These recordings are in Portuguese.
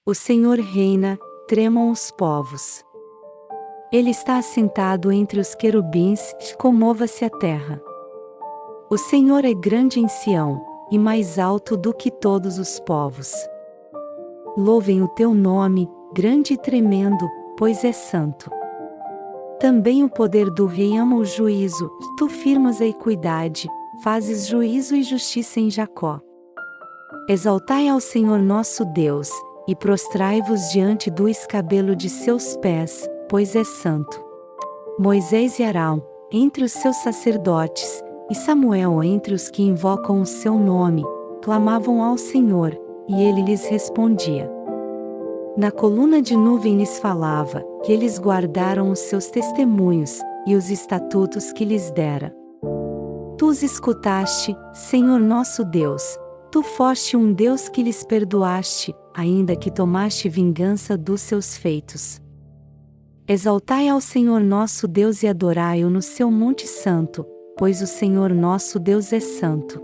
O Senhor reina, tremam os povos. Ele está assentado entre os querubins, comova-se a terra. O Senhor é grande em Sião, e mais alto do que todos os povos. Louvem o teu nome, grande e tremendo, pois é santo. Também o poder do rei ama o juízo, tu firmas a equidade, fazes juízo e justiça em Jacó. Exaltai ao Senhor nosso Deus, e prostrai-vos diante do escabelo de seus pés, pois é santo. Moisés e Arão, entre os seus sacerdotes, e Samuel entre os que invocam o seu nome, clamavam ao Senhor, e ele lhes respondia. Na coluna de nuvem lhes falava, que eles guardaram os seus testemunhos, e os estatutos que lhes dera. Tu os escutaste, Senhor nosso Deus, tu foste um Deus que lhes perdoaste, ainda que tomaste vingança dos seus feitos. Exaltai ao Senhor nosso Deus e adorai-o no seu monte santo, pois o Senhor nosso Deus é santo.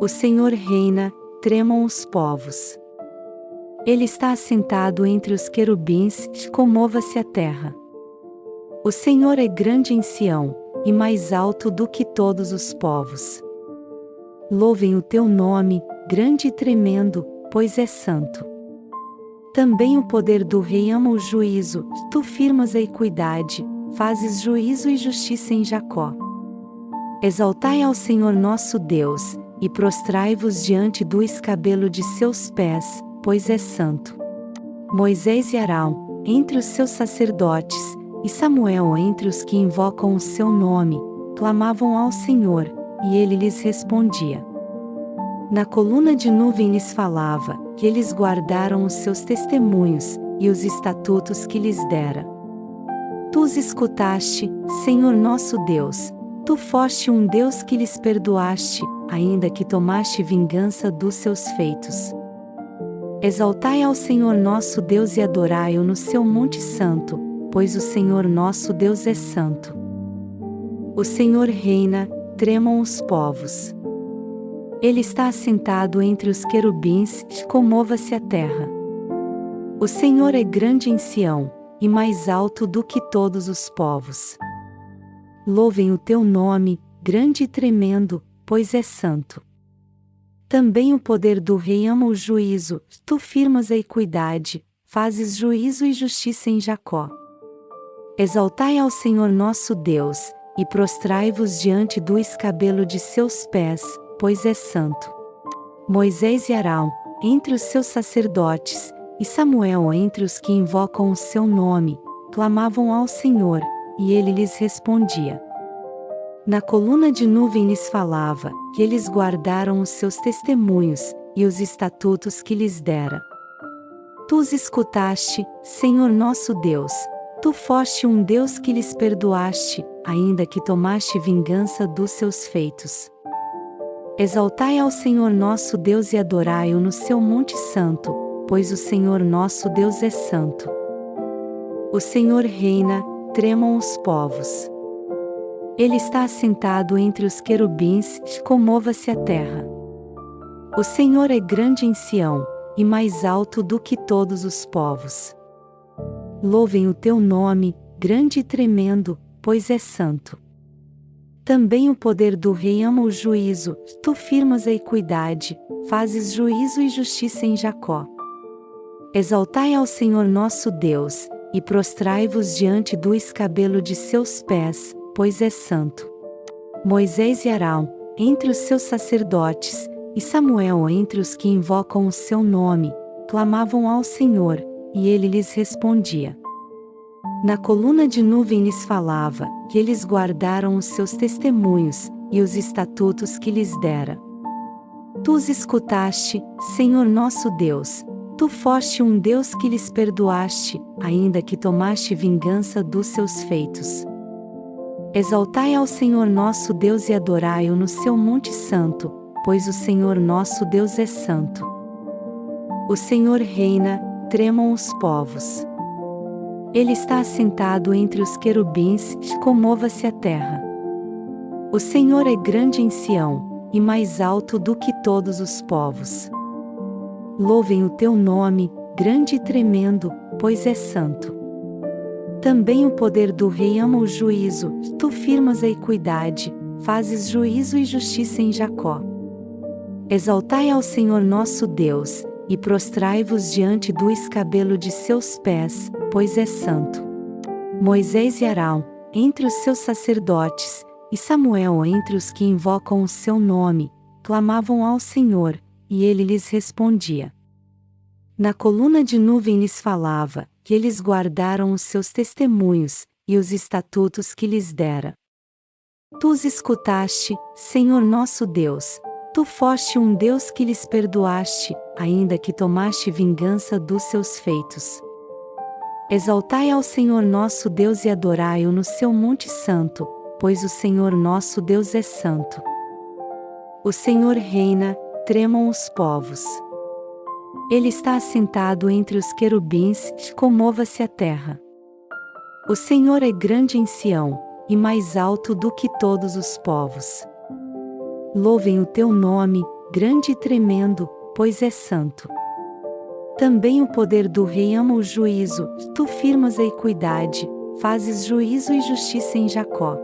O Senhor reina, tremam os povos. Ele está assentado entre os querubins, comova-se a terra. O Senhor é grande em Sião, e mais alto do que todos os povos. Louvem o teu nome, grande e tremendo, pois é santo. Também o poder do rei ama o juízo, tu firmas a equidade, fazes juízo e justiça em Jacó. Exaltai ao Senhor nosso Deus, e prostrai-vos diante do escabelo de seus pés, pois é santo. Moisés e Arão, entre os seus sacerdotes, e Samuel entre os que invocam o seu nome, clamavam ao Senhor, e ele lhes respondia. Na coluna de nuvem lhes falava, que eles guardaram os seus testemunhos, e os estatutos que lhes dera. Tu os escutaste, Senhor nosso Deus, tu foste um Deus que lhes perdoaste, ainda que tomaste vingança dos seus feitos. Exaltai ao Senhor nosso Deus e adorai-o no seu monte santo, pois o Senhor nosso Deus é santo. O Senhor reina, tremam os povos. Ele está assentado entre os querubins, comova-se a terra. O Senhor é grande em Sião, e mais alto do que todos os povos. Louvem o teu nome, grande e tremendo, pois é santo. Também o poder do rei ama o juízo, tu firmas a equidade, fazes juízo e justiça em Jacó. Exaltai ao Senhor nosso Deus, e prostrai-vos diante do escabelo de seus pés, pois é santo. Moisés e Arão, entre os seus sacerdotes, e Samuel entre os que invocam o seu nome, clamavam ao Senhor, e ele lhes respondia. Na coluna de nuvem lhes falava, que eles guardaram os seus testemunhos, e os estatutos que lhes dera. Tu os escutaste, Senhor nosso Deus, tu foste um Deus que lhes perdoaste, ainda que tomaste vingança dos seus feitos. Exaltai ao Senhor nosso Deus e adorai-o no seu monte santo, pois o Senhor nosso Deus é santo. O Senhor reina, tremam os povos. Ele está assentado entre os querubins, comova-se a terra. O Senhor é grande em Sião, e mais alto do que todos os povos. Louvem o teu nome, grande e tremendo, pois é santo. Também o poder do rei ama o juízo, tu firmas a equidade, fazes juízo e justiça em Jacó. Exaltai ao Senhor nosso Deus, e prostrai-vos diante do escabelo de seus pés, pois é santo. Moisés e Arão, entre os seus sacerdotes, e Samuel entre os que invocam o seu nome, clamavam ao Senhor, e ele lhes respondia. Na coluna de nuvem lhes falava, que eles guardaram os seus testemunhos, e os estatutos que lhes dera. Tu os escutaste, Senhor nosso Deus, tu foste um Deus que lhes perdoaste, ainda que tomaste vingança dos seus feitos. Exaltai ao Senhor nosso Deus e adorai-o no seu monte santo, pois o Senhor nosso Deus é santo. O Senhor reina, tremam os povos. Ele está assentado entre os querubins, comova-se a terra. O Senhor é grande em Sião, e mais alto do que todos os povos. Louvem o teu nome, grande e tremendo, pois é santo. Também o poder do rei ama o juízo, tu firmas a equidade, fazes juízo e justiça em Jacó. Exaltai ao Senhor nosso Deus, e prostrai-vos diante do escabelo de seus pés, pois é santo. Moisés e Arão, entre os seus sacerdotes, e Samuel entre os que invocam o seu nome, clamavam ao Senhor, e ele lhes respondia. Na coluna de nuvem lhes falava, que eles guardaram os seus testemunhos, e os estatutos que lhes dera. Tu os escutaste, Senhor nosso Deus, tu foste um Deus que lhes perdoaste, ainda que tomaste vingança dos seus feitos. Exaltai ao Senhor nosso Deus e adorai-o no seu monte santo, pois o Senhor nosso Deus é santo. O Senhor reina, tremam os povos. Ele está assentado entre os querubins, comova-se a terra. O Senhor é grande em Sião, e mais alto do que todos os povos. Louvem o teu nome, grande e tremendo, pois é santo. Também o poder do rei ama o juízo, tu firmas a equidade, fazes juízo e justiça em Jacó.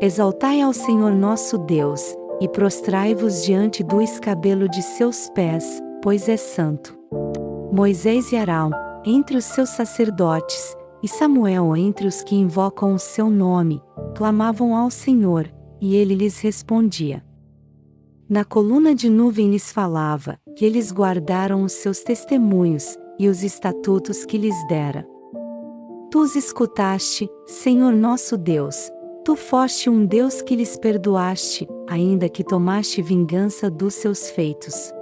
Exaltai ao Senhor nosso Deus, e prostrai-vos diante do escabelo de seus pés, pois é santo. Moisés e Arão, entre os seus sacerdotes, e Samuel entre os que invocam o seu nome, clamavam ao Senhor, e ele lhes respondia. Na coluna de nuvem lhes falava, que eles guardaram os seus testemunhos, e os estatutos que lhes dera. Tu os escutaste, Senhor nosso Deus, tu foste um Deus que lhes perdoaste, ainda que tomaste vingança dos seus feitos.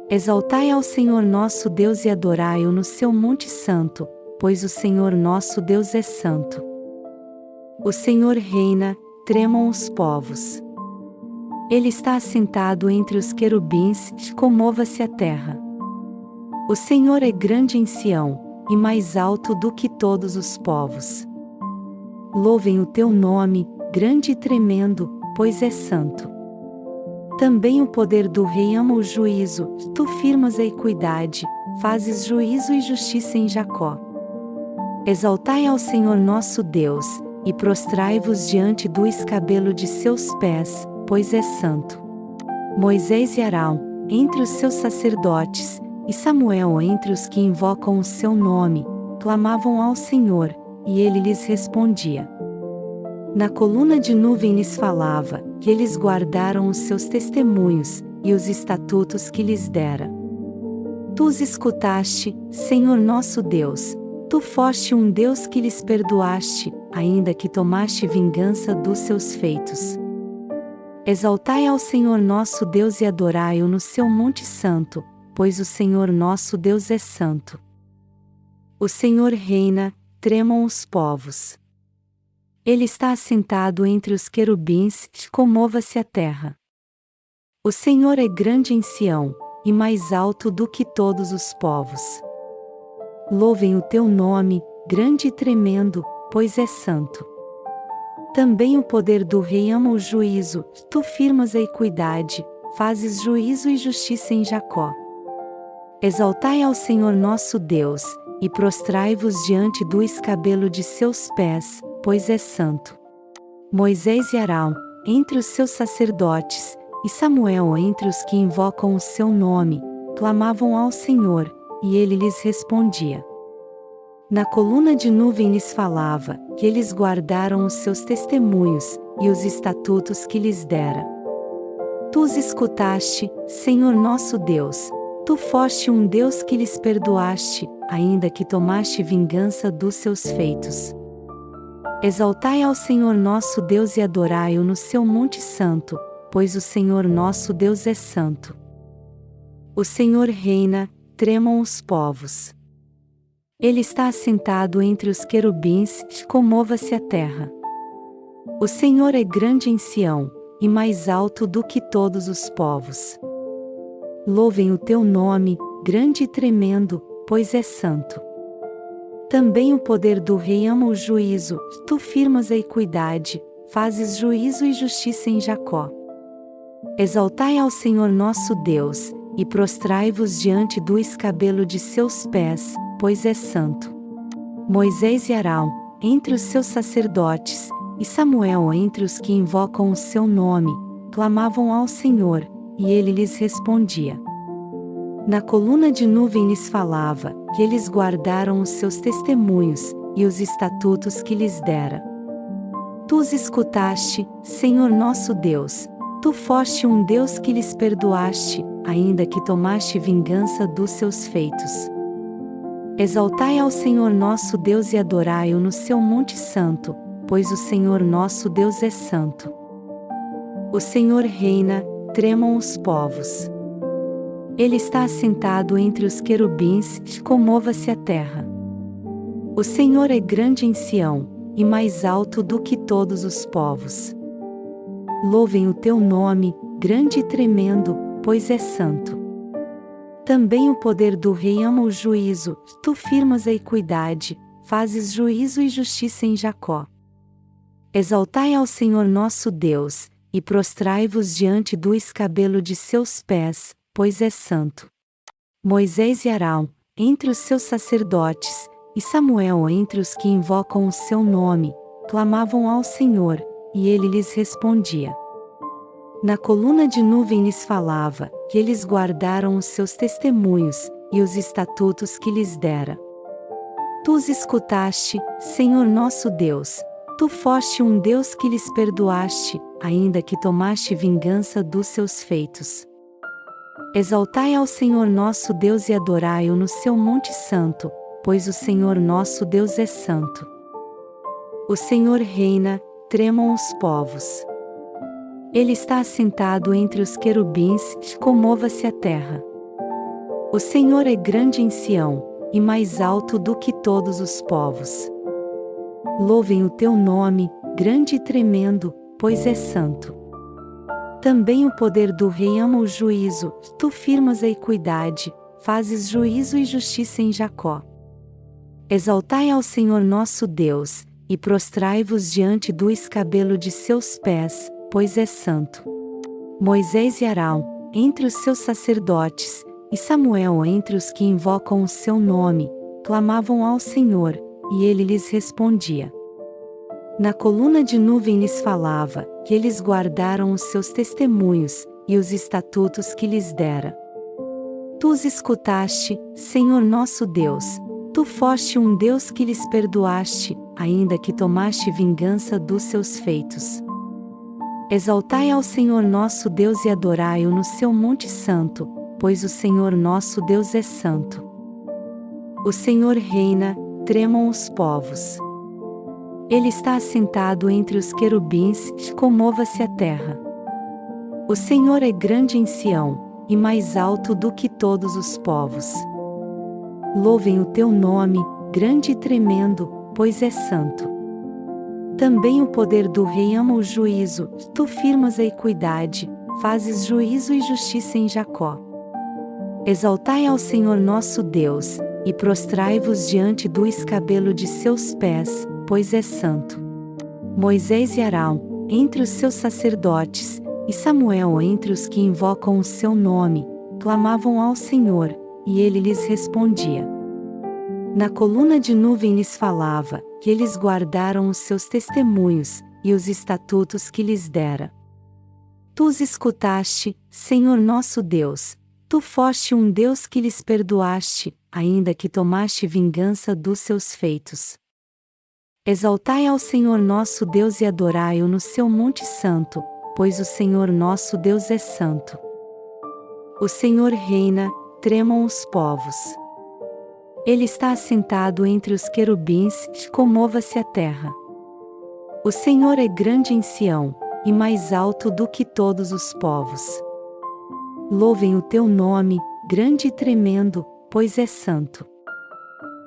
Exaltai ao Senhor nosso Deus e adorai-o no seu monte santo, pois o Senhor nosso Deus é santo. O Senhor reina, tremam os povos. Ele está assentado entre os querubins, comova-se a terra. O Senhor é grande em Sião, e mais alto do que todos os povos. Louvem o teu nome, grande e tremendo, pois é santo. Também o poder do rei ama o juízo, tu firmas a equidade, fazes juízo e justiça em Jacó. Exaltai ao Senhor nosso Deus, e prostrai-vos diante do escabelo de seus pés, pois é santo. Moisés e Arão, entre os seus sacerdotes, e Samuel entre os que invocam o seu nome, clamavam ao Senhor, e ele lhes respondia. Na coluna de nuvem lhes falava, que eles guardaram os seus testemunhos, e os estatutos que lhes dera. Tu os escutaste, Senhor nosso Deus, tu foste um Deus que lhes perdoaste, ainda que tomaste vingança dos seus feitos. Exaltai ao Senhor nosso Deus e adorai-o no seu monte santo, pois o Senhor nosso Deus é santo. O Senhor reina, tremam os povos. Ele está assentado entre os querubins, comova-se a terra. O Senhor é grande em Sião, e mais alto do que todos os povos. Louvem o teu nome, grande e tremendo, pois é santo. Também o poder do rei ama o juízo, tu firmas a equidade, fazes juízo e justiça em Jacó. Exaltai ao Senhor nosso Deus, e prostrai-vos diante do escabelo de seus pés, pois é santo. Moisés e Arão, entre os seus sacerdotes, e Samuel entre os que invocam o seu nome, clamavam ao Senhor, e ele lhes respondia. Na coluna de nuvem lhes falava, que eles guardaram os seus testemunhos, e os estatutos que lhes dera. Tu os escutaste, Senhor nosso Deus, tu foste um Deus que lhes perdoaste, ainda que tomaste vingança dos seus feitos. Exaltai ao Senhor nosso Deus e adorai-o no seu monte santo, pois o Senhor nosso Deus é santo. O Senhor reina, tremam os povos. Ele está assentado entre os querubins, comova-se a terra. O Senhor é grande em Sião, e mais alto do que todos os povos. Louvem o teu nome, grande e tremendo, pois é santo. Também o poder do rei ama o juízo, tu firmas a equidade, fazes juízo e justiça em Jacó. Exaltai ao Senhor nosso Deus, e prostrai-vos diante do escabelo de seus pés, pois é santo. Moisés e Arão, entre os seus sacerdotes, e Samuel entre os que invocam o seu nome, clamavam ao Senhor, e ele lhes respondia. Na coluna de nuvem lhes falava, que eles guardaram os seus testemunhos, e os estatutos que lhes dera. Tu os escutaste, Senhor nosso Deus, tu foste um Deus que lhes perdoaste, ainda que tomaste vingança dos seus feitos. Exaltai ao Senhor nosso Deus e adorai-o no seu monte santo, pois o Senhor nosso Deus é santo. O Senhor reina, tremam os povos. Ele está assentado entre os querubins, comova-se a terra. O Senhor é grande em Sião, e mais alto do que todos os povos. Louvem o teu nome, grande e tremendo, pois é santo. Também o poder do rei ama o juízo, tu firmas a equidade, fazes juízo e justiça em Jacó. Exaltai ao Senhor nosso Deus, e prostrai-vos diante do escabelo de seus pés, pois é santo. Moisés e Arão, entre os seus sacerdotes, e Samuel entre os que invocam o seu nome, clamavam ao Senhor, e ele lhes respondia. Na coluna de nuvem lhes falava, que eles guardaram os seus testemunhos, e os estatutos que lhes dera. Tu os escutaste, Senhor nosso Deus, tu foste um Deus que lhes perdoaste, ainda que tomaste vingança dos seus feitos. Exaltai ao Senhor nosso Deus e adorai-o no seu monte santo, pois o Senhor nosso Deus é santo. O Senhor reina, tremam os povos. Ele está assentado entre os querubins, comova-se a terra. O Senhor é grande em Sião, e mais alto do que todos os povos. Louvem o teu nome, grande e tremendo, pois é santo. Também o poder do rei ama o juízo, tu firmas a equidade, fazes juízo e justiça em Jacó. Exaltai ao Senhor nosso Deus, e prostrai-vos diante do escabelo de seus pés, pois é santo. Moisés e Arão, entre os seus sacerdotes, e Samuel entre os que invocam o seu nome, clamavam ao Senhor, e ele lhes respondia. Na coluna de nuvem lhes falava, que eles guardaram os seus testemunhos, e os estatutos que lhes dera. Tu os escutaste, Senhor nosso Deus, tu foste um Deus que lhes perdoaste, ainda que tomaste vingança dos seus feitos. Exaltai ao Senhor nosso Deus e adorai-o no seu monte santo, pois o Senhor nosso Deus é santo. O Senhor reina, tremam os povos. Ele está assentado entre os querubins, comova-se a terra. O Senhor é grande em Sião, e mais alto do que todos os povos. Louvem o teu nome, grande e tremendo, pois é santo. Também o poder do rei ama o juízo, tu firmas a equidade, fazes juízo e justiça em Jacó. Exaltai ao Senhor nosso Deus, e prostrai-vos diante do escabelo de seus pés, pois é santo. Moisés e Arão, entre os seus sacerdotes, e Samuel entre os que invocam o seu nome, clamavam ao Senhor, e ele lhes respondia. Na coluna de nuvem lhes falava, que eles guardaram os seus testemunhos, e os estatutos que lhes dera. Tu os escutaste, Senhor nosso Deus, tu foste um Deus que lhes perdoaste, ainda que tomaste vingança dos seus feitos. Exaltai ao Senhor nosso Deus e adorai-o no seu monte santo, pois o Senhor nosso Deus é santo. O Senhor reina, tremam os povos. Ele está assentado entre os querubins, comova-se a terra. O Senhor é grande em Sião, e mais alto do que todos os povos. Louvem o teu nome, grande e tremendo, pois é santo.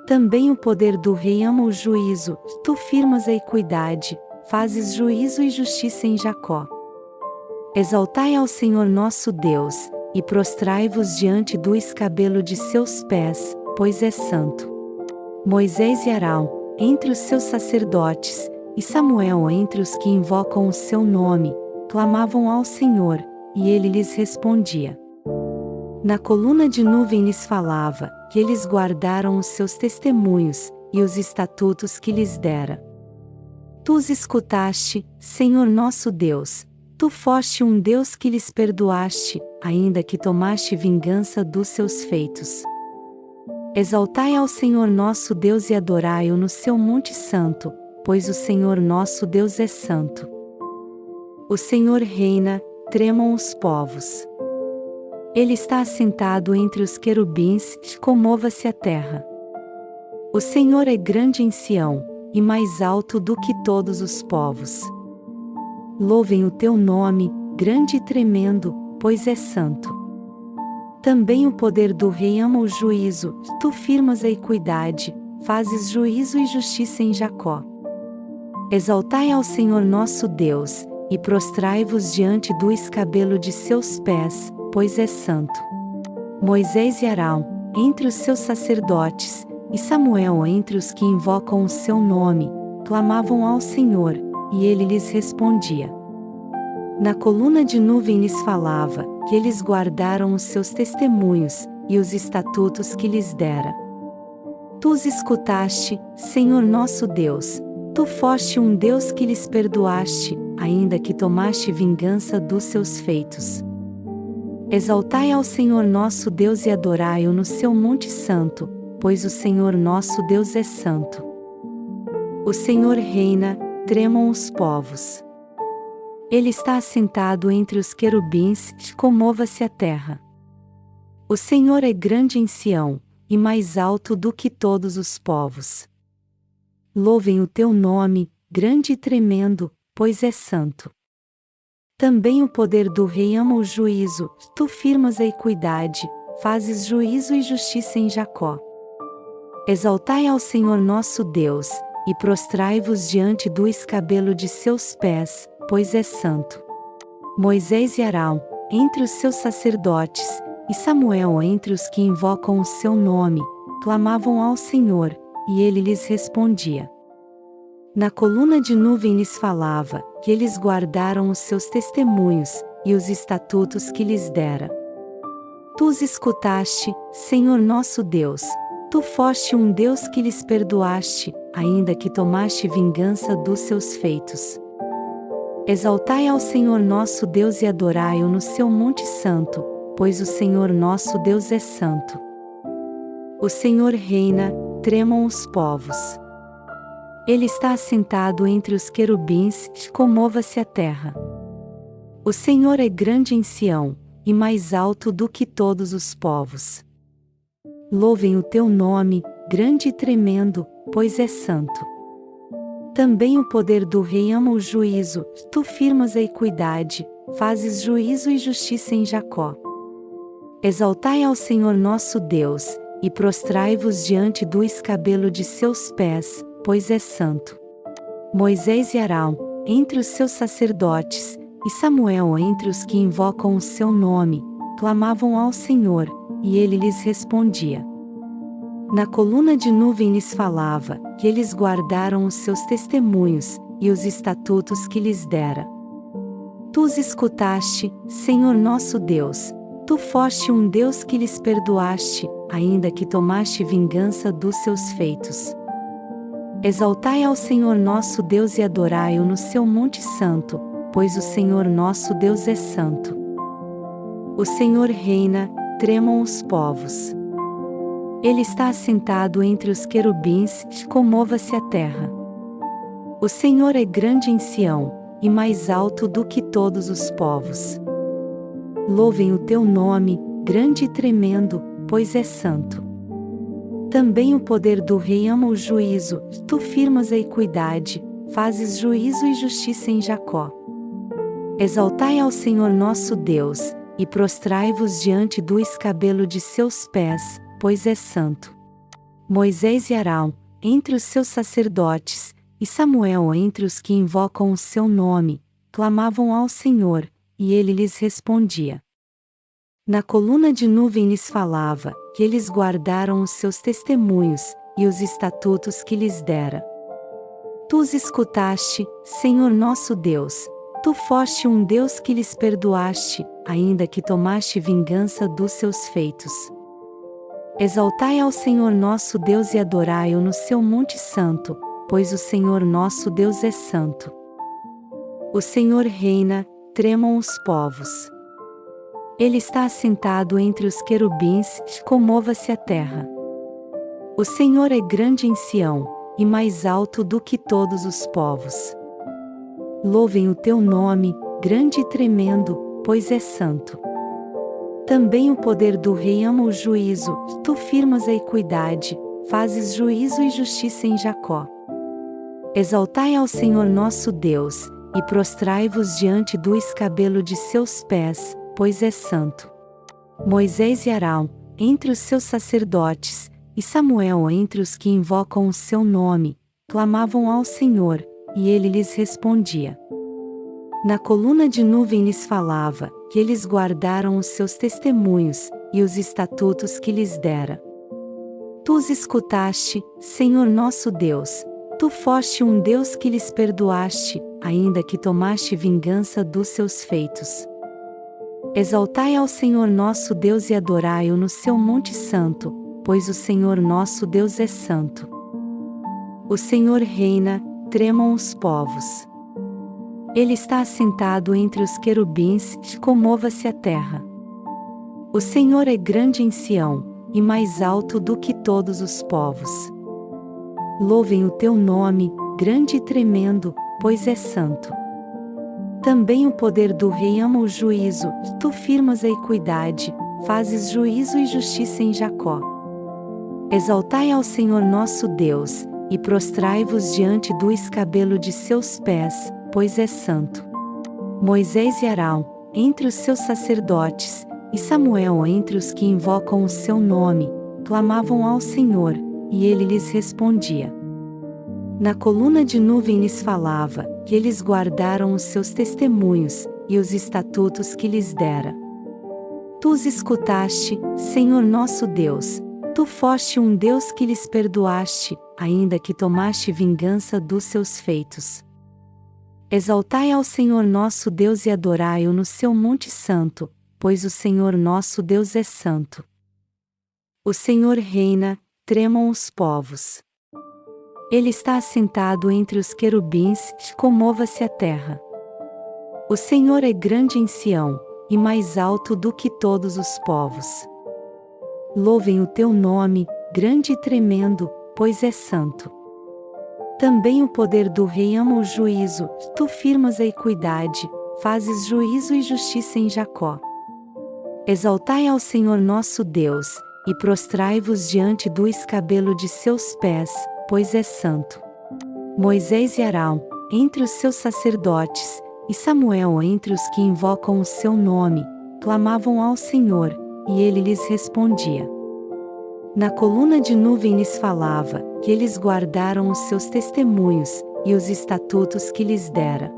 Também o poder do rei ama o juízo, tu firmas a equidade, fazes juízo e justiça em Jacó. Exaltai ao Senhor nosso Deus, e prostrai-vos diante do escabelo de seus pés, pois é santo. Moisés e Arão, entre os seus sacerdotes, e Samuel entre os que invocam o seu nome, clamavam ao Senhor, e ele lhes respondia. Na coluna de nuvem lhes falava, que eles guardaram os seus testemunhos, e os estatutos que lhes dera. Tu os escutaste, Senhor nosso Deus, tu foste um Deus que lhes perdoaste, ainda que tomaste vingança dos seus feitos. Exaltai ao Senhor nosso Deus e adorai-o no seu monte santo, pois o Senhor nosso Deus é santo. O Senhor reina, tremam os povos. Ele está assentado entre os querubins, comova-se a terra. O Senhor é grande em Sião, e mais alto do que todos os povos. Louvem o teu nome, grande e tremendo, pois é santo. Também o poder do rei ama o juízo, tu firmas a equidade, fazes juízo e justiça em Jacó. Exaltai ao Senhor nosso Deus, e prostrai-vos diante do escabelo de seus pés, pois é santo. Moisés e Arão, entre os seus sacerdotes, e Samuel entre os que invocam o seu nome, clamavam ao Senhor, e ele lhes respondia. Na coluna de nuvem lhes falava, que eles guardaram os seus testemunhos, e os estatutos que lhes dera. Tu os escutaste, Senhor nosso Deus, tu foste um Deus que lhes perdoaste, ainda que tomaste vingança dos seus feitos. Exaltai ao Senhor nosso Deus e adorai-o no seu monte santo, pois o Senhor nosso Deus é santo. O Senhor reina, tremam os povos. Ele está assentado entre os querubins, comova-se a terra. O Senhor é grande em Sião, e mais alto do que todos os povos. Louvem o teu nome, grande e tremendo, pois é santo. Também o poder do rei ama o juízo, tu firmas a equidade, fazes juízo e justiça em Jacó. Exaltai ao Senhor nosso Deus, e prostrai-vos diante do escabelo de seus pés, pois é santo. Moisés e Arão, entre os seus sacerdotes, e Samuel entre os que invocam o seu nome, clamavam ao Senhor, e ele lhes respondia. Na coluna de nuvem lhes falava, que eles guardaram os seus testemunhos, e os estatutos que lhes dera. Tu os escutaste, Senhor nosso Deus, tu foste um Deus que lhes perdoaste, ainda que tomaste vingança dos seus feitos. Exaltai ao Senhor nosso Deus e adorai-o no seu monte santo, pois o Senhor nosso Deus é santo. O Senhor reina, tremam os povos. Ele está assentado entre os querubins, comova-se a terra. O Senhor é grande em Sião, e mais alto do que todos os povos. Louvem o teu nome, grande e tremendo, pois é santo. Também o poder do rei ama o juízo, tu firmas a equidade, fazes juízo e justiça em Jacó. Exaltai ao Senhor nosso Deus, e prostrai-vos diante do escabelo de seus pés, pois é santo. Moisés e Arão, entre os seus sacerdotes, e Samuel entre os que invocam o seu nome, clamavam ao Senhor, e ele lhes respondia. Na coluna de nuvem lhes falava, que eles guardaram os seus testemunhos, e os estatutos que lhes dera. Tu os escutaste, Senhor nosso Deus, tu foste um Deus que lhes perdoaste, ainda que tomaste vingança dos seus feitos. Exaltai ao Senhor nosso Deus e adorai-o no seu monte santo, pois o Senhor nosso Deus é santo. O Senhor reina, tremam os povos. Ele está assentado entre os querubins, comova-se a terra. O Senhor é grande em Sião, e mais alto do que todos os povos. Louvem o teu nome, grande e tremendo, pois é santo. Também o poder do rei ama o juízo, tu firmas a equidade, fazes juízo e justiça em Jacó. Exaltai ao Senhor nosso Deus, e prostrai-vos diante do escabelo de seus pés, pois é santo. Moisés e Arão, entre os seus sacerdotes, e Samuel entre os que invocam o seu nome, clamavam ao Senhor, e ele lhes respondia. Na coluna de nuvem lhes falava, que eles guardaram os seus testemunhos, e os estatutos que lhes dera. Tu os escutaste, Senhor nosso Deus, tu foste um Deus que lhes perdoaste, ainda que tomaste vingança dos seus feitos. Exaltai ao Senhor nosso Deus e adorai-o no seu monte santo, pois o Senhor nosso Deus é santo. O Senhor reina, tremam os povos. Ele está assentado entre os querubins, comova-se a terra. O Senhor é grande em Sião, e mais alto do que todos os povos. Louvem o teu nome, grande e tremendo, pois é santo. Também o poder do rei ama o juízo, tu firmas a equidade, fazes juízo e justiça em Jacó. Exaltai ao Senhor nosso Deus, e prostrai-vos diante do escabelo de seus pés, pois é santo. Moisés e Arão, entre os seus sacerdotes, e Samuel entre os que invocam o seu nome, clamavam ao Senhor, e ele lhes respondia. Na coluna de nuvem lhes falava, que eles guardaram os seus testemunhos, e os estatutos que lhes dera. Tu os escutaste, Senhor nosso Deus, tu foste um Deus que lhes perdoaste, ainda que tomaste vingança dos seus feitos. Exaltai ao Senhor nosso Deus e adorai-o no seu monte santo, pois o Senhor nosso Deus é santo. O Senhor reina, tremam os povos. Ele está assentado entre os querubins, comova-se a terra. O Senhor é grande em Sião, e mais alto do que todos os povos. Louvem o teu nome, grande e tremendo, pois é santo. Também o poder do rei ama o juízo, tu firmas a equidade, fazes juízo e justiça em Jacó. Exaltai ao Senhor nosso Deus, e prostrai-vos diante do escabelo de seus pés, pois é santo. Moisés e Arão, entre os seus sacerdotes, e Samuel entre os que invocam o seu nome, clamavam ao Senhor, e ele lhes respondia. Na coluna de nuvem lhes falava, que eles guardaram os seus testemunhos, e os estatutos que lhes dera. Tu os escutaste, Senhor nosso Deus, tu foste um Deus que lhes perdoaste, ainda que tomaste vingança dos seus feitos. Exaltai ao Senhor nosso Deus e adorai-o no seu monte santo, pois o Senhor nosso Deus é santo. O Senhor reina, tremam os povos. Ele está assentado entre os querubins, comova-se a terra. O Senhor é grande em Sião, e mais alto do que todos os povos. Louvem o teu nome, grande e tremendo, pois é santo. Também o poder do rei ama o juízo, tu firmas a equidade, fazes juízo e justiça em Jacó. Exaltai ao Senhor nosso Deus, e prostrai-vos diante do escabelo de seus pés, pois é santo. Moisés e Arão, entre os seus sacerdotes, e Samuel entre os que invocam o seu nome, clamavam ao Senhor, e ele lhes respondia. Na coluna de nuvem lhes falava, que eles guardaram os seus testemunhos, e os estatutos que lhes dera.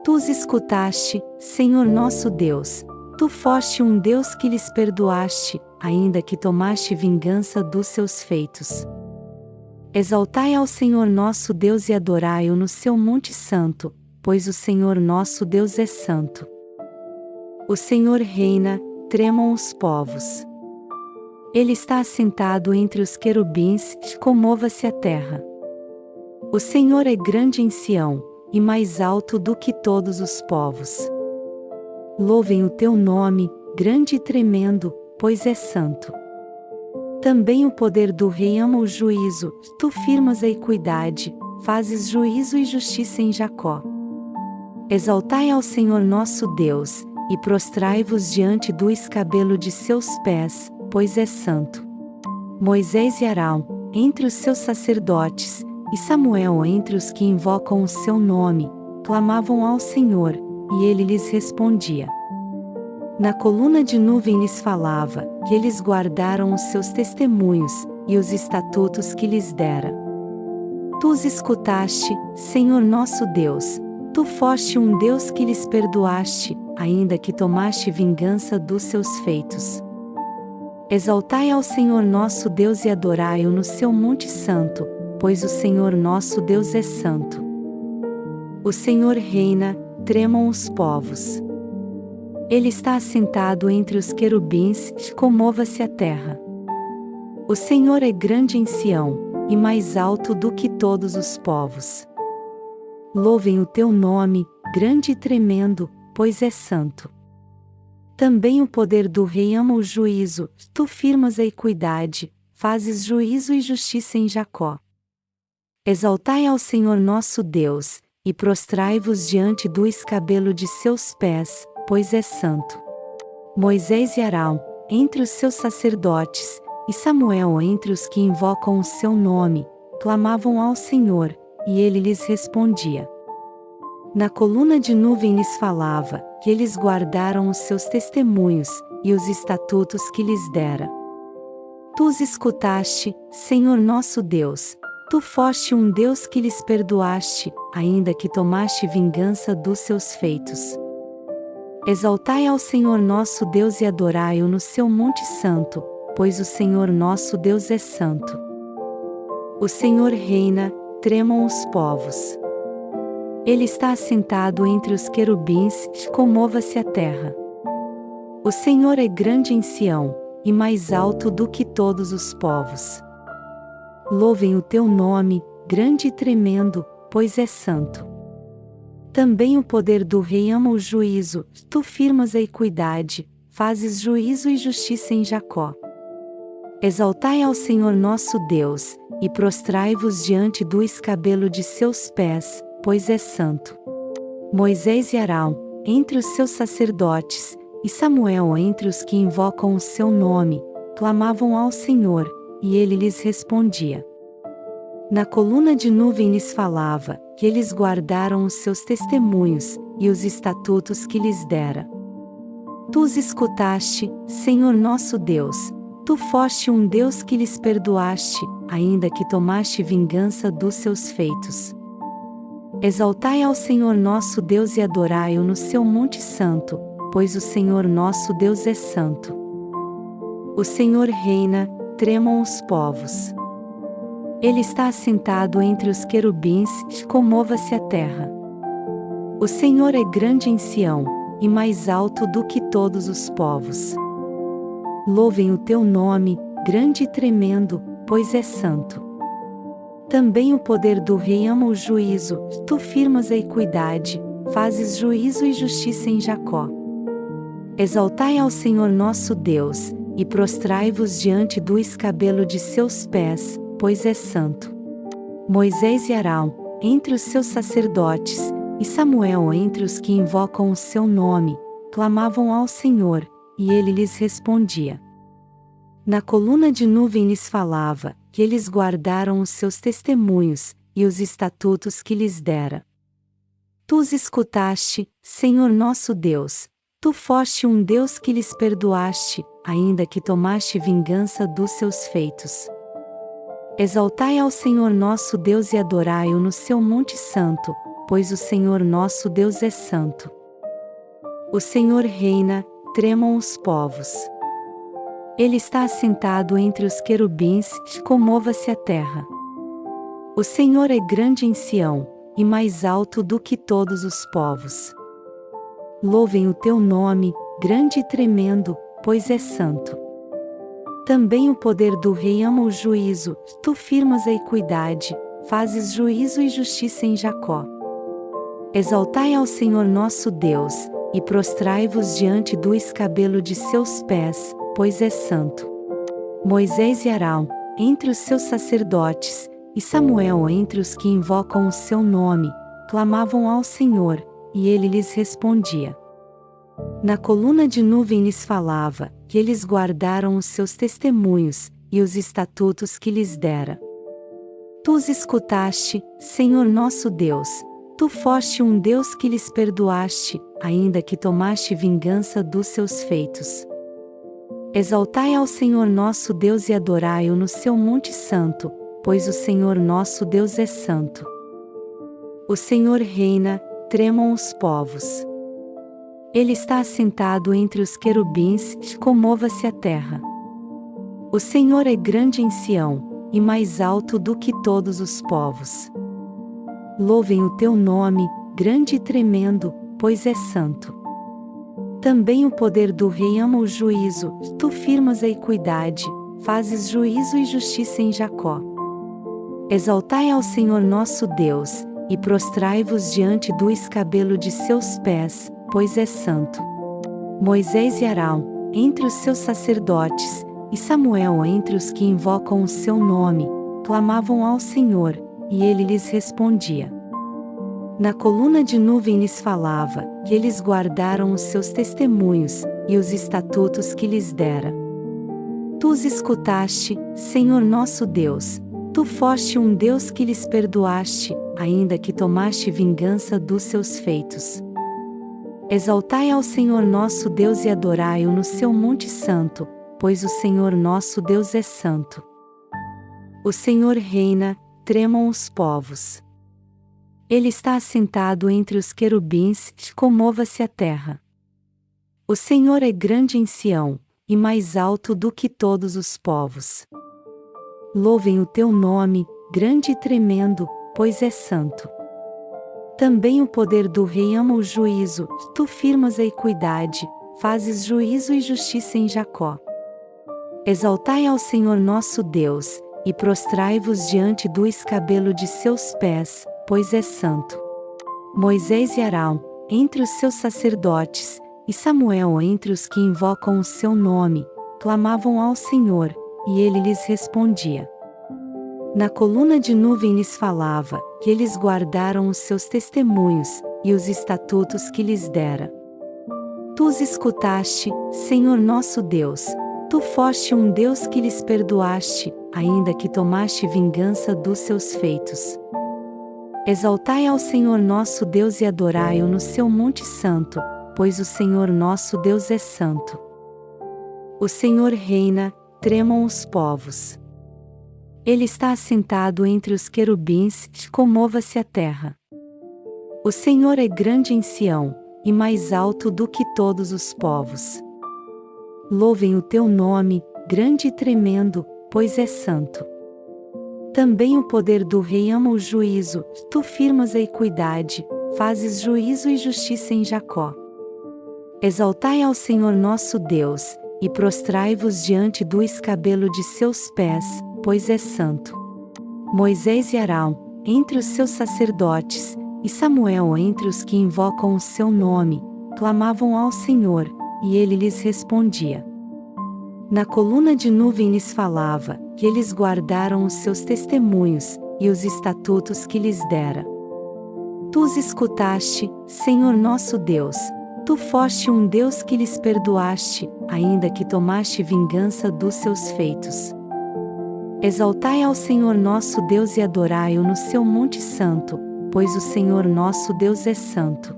Tu os escutaste, Senhor nosso Deus, tu foste um Deus que lhes perdoaste, ainda que tomaste vingança dos seus feitos. Exaltai ao Senhor nosso Deus e adorai-o no seu monte santo, pois o Senhor nosso Deus é santo. O Senhor reina, tremam os povos. Ele está assentado entre os querubins, comova-se a terra. O Senhor é grande em Sião, e mais alto do que todos os povos. Louvem o teu nome, grande e tremendo, pois é santo. Também o poder do rei ama o juízo, tu firmas a equidade, fazes juízo e justiça em Jacó. Exaltai ao Senhor nosso Deus, e prostrai-vos diante do escabelo de seus pés, pois é santo. Moisés e Arão, entre os seus sacerdotes, e Samuel entre os que invocam o seu nome, clamavam ao Senhor, e ele lhes respondia. Na coluna de nuvem lhes falava, que eles guardaram os seus testemunhos, e os estatutos que lhes dera. Tu os escutaste, Senhor nosso Deus, tu foste um Deus que lhes perdoaste, ainda que tomaste vingança dos seus feitos. Exaltai ao Senhor nosso Deus e adorai-o no seu monte santo, pois o Senhor nosso Deus é santo. O Senhor reina, tremam os povos. Ele está assentado entre os querubins, comova-se a terra. O Senhor é grande em Sião, e mais alto do que todos os povos. Louvem o teu nome, grande e tremendo, pois é santo. Também o poder do rei ama o juízo, tu firmas a equidade, fazes juízo e justiça em Jacó. Exaltai ao Senhor nosso Deus, e prostrai-vos diante do escabelo de seus pés, pois é santo. Moisés e Arão, entre os seus sacerdotes, e Samuel entre os que invocam o seu nome, clamavam ao Senhor, e ele lhes respondia. Na coluna de nuvem lhes falava, que eles guardaram os seus testemunhos, e os estatutos que lhes dera. Tu os escutaste, Senhor nosso Deus, tu foste um Deus que lhes perdoaste, ainda que tomaste vingança dos seus feitos. Exaltai ao Senhor nosso Deus e adorai-o no seu monte santo, pois o Senhor nosso Deus é santo. O Senhor reina, tremam os povos. Ele está assentado entre os querubins, comova-se a terra. O Senhor é grande em Sião, e mais alto do que todos os povos. Louvem o teu nome, grande e tremendo, pois é santo. Também o poder do rei ama o juízo, tu firmas a equidade, fazes juízo e justiça em Jacó. Exaltai ao Senhor nosso Deus, e prostrai-vos diante do escabelo de seus pés, pois é santo. Moisés e Arão, entre os seus sacerdotes, e Samuel entre os que invocam o seu nome, clamavam ao Senhor, e ele lhes respondia. Na coluna de nuvem lhes falava, que eles guardaram os seus testemunhos, e os estatutos que lhes dera. Tu os escutaste, Senhor nosso Deus, tu foste um Deus que lhes perdoaste, ainda que tomaste vingança dos seus feitos. Exaltai ao Senhor nosso Deus e adorai-o no seu monte santo, pois o Senhor nosso Deus é santo. O Senhor reina, tremam os povos. Ele está assentado entre os querubins, comova-se a terra. O Senhor é grande em Sião, e mais alto do que todos os povos. Louvem o teu nome, grande e tremendo, pois é santo. Também o poder do rei ama o juízo, tu firmas a equidade, fazes juízo e justiça em Jacó. Exaltai ao Senhor nosso Deus, e prostrai-vos diante do escabelo de seus pés, pois é santo. Moisés e Arão, entre os seus sacerdotes, e Samuel entre os que invocam o seu nome, clamavam ao Senhor, e ele lhes respondia. Na coluna de nuvem lhes falava, que eles guardaram os seus testemunhos, e os estatutos que lhes dera. Tu os escutaste, Senhor nosso Deus, tu foste um Deus que lhes perdoaste, ainda que tomaste vingança dos seus feitos. Exaltai ao Senhor nosso Deus e adorai-o no seu monte santo, pois o Senhor nosso Deus é santo. O Senhor reina, tremam os povos. Ele está assentado entre os querubins, comova-se a terra. O Senhor é grande em Sião, e mais alto do que todos os povos. Louvem o teu nome, grande e tremendo, pois é santo. Também o poder do rei ama o juízo, tu firmas a equidade, fazes juízo e justiça em Jacó. Exaltai ao Senhor nosso Deus, e prostrai-vos diante do escabelo de seus pés, pois é santo. Moisés e Arão, entre os seus sacerdotes, e Samuel entre os que invocam o seu nome, clamavam ao Senhor, e ele lhes respondia. Na coluna de nuvem lhes falava, que eles guardaram os seus testemunhos, e os estatutos que lhes dera. Tu os escutaste, Senhor nosso Deus, tu foste um Deus que lhes perdoaste, ainda que tomaste vingança dos seus feitos. Exaltai ao Senhor nosso Deus e adorai-o no seu monte santo, pois o Senhor nosso Deus é santo. O Senhor reina, tremam os povos. Ele está assentado entre os querubins, comova-se a terra. O Senhor é grande em Sião, e mais alto do que todos os povos. Louvem o teu nome, grande e tremendo, pois é santo. Também o poder do rei ama o juízo, tu firmas a equidade, fazes juízo e justiça em Jacó. Exaltai ao Senhor nosso Deus, e prostrai-vos diante do escabelo de seus pés, pois é santo. Moisés e Arão, entre os seus sacerdotes, e Samuel entre os que invocam o seu nome, clamavam ao Senhor, e ele lhes respondia. Na coluna de nuvem lhes falava, e eles guardaram os seus testemunhos, e os estatutos que lhes dera. Tu os escutaste, Senhor nosso Deus, tu foste um Deus que lhes perdoaste, ainda que tomaste vingança dos seus feitos. Exaltai ao Senhor nosso Deus e adorai-o no seu monte santo, pois o Senhor nosso Deus é santo. O Senhor reina, tremam os povos. Ele está assentado entre os querubins, comova-se a terra. O Senhor é grande em Sião, e mais alto do que todos os povos. Louvem o teu nome, grande e tremendo, pois é santo. Também o poder do rei ama o juízo, tu firmas a equidade, fazes juízo e justiça em Jacó. Exaltai ao Senhor nosso Deus, e prostrai-vos diante do escabelo de seus pés, pois é santo. Moisés e Arão, entre os seus sacerdotes, e Samuel entre os que invocam o seu nome, clamavam ao Senhor, e ele lhes respondia. Na coluna de nuvem lhes falava, que eles guardaram os seus testemunhos, e os estatutos que lhes dera. Tu os escutaste, Senhor nosso Deus, tu foste um Deus que lhes perdoaste, ainda que tomaste vingança dos seus feitos. Exaltai ao Senhor nosso Deus e adorai-o no seu monte santo, pois o Senhor nosso Deus é santo. O Senhor reina, tremam os povos. Ele está assentado entre os querubins, comova-se a terra. O Senhor é grande em Sião, e mais alto do que todos os povos. Louvem o teu nome, grande e tremendo, pois é santo. Também o poder do rei ama o juízo, tu firmas a equidade, fazes juízo e justiça em Jacó. Exaltai ao Senhor nosso Deus, e prostrai-vos diante do escabelo de seus pés, pois é santo. Moisés e Arão, entre os seus sacerdotes, e Samuel entre os que invocam o seu nome, clamavam ao Senhor, e ele lhes respondia. Na coluna de nuvem lhes falava, que eles guardaram os seus testemunhos, e os estatutos que lhes dera. Tu os escutaste, Senhor nosso Deus, tu foste um Deus que lhes perdoaste, ainda que tomaste vingança dos seus feitos. Exaltai ao Senhor nosso Deus e adorai-o no seu monte santo, pois o Senhor nosso Deus é santo.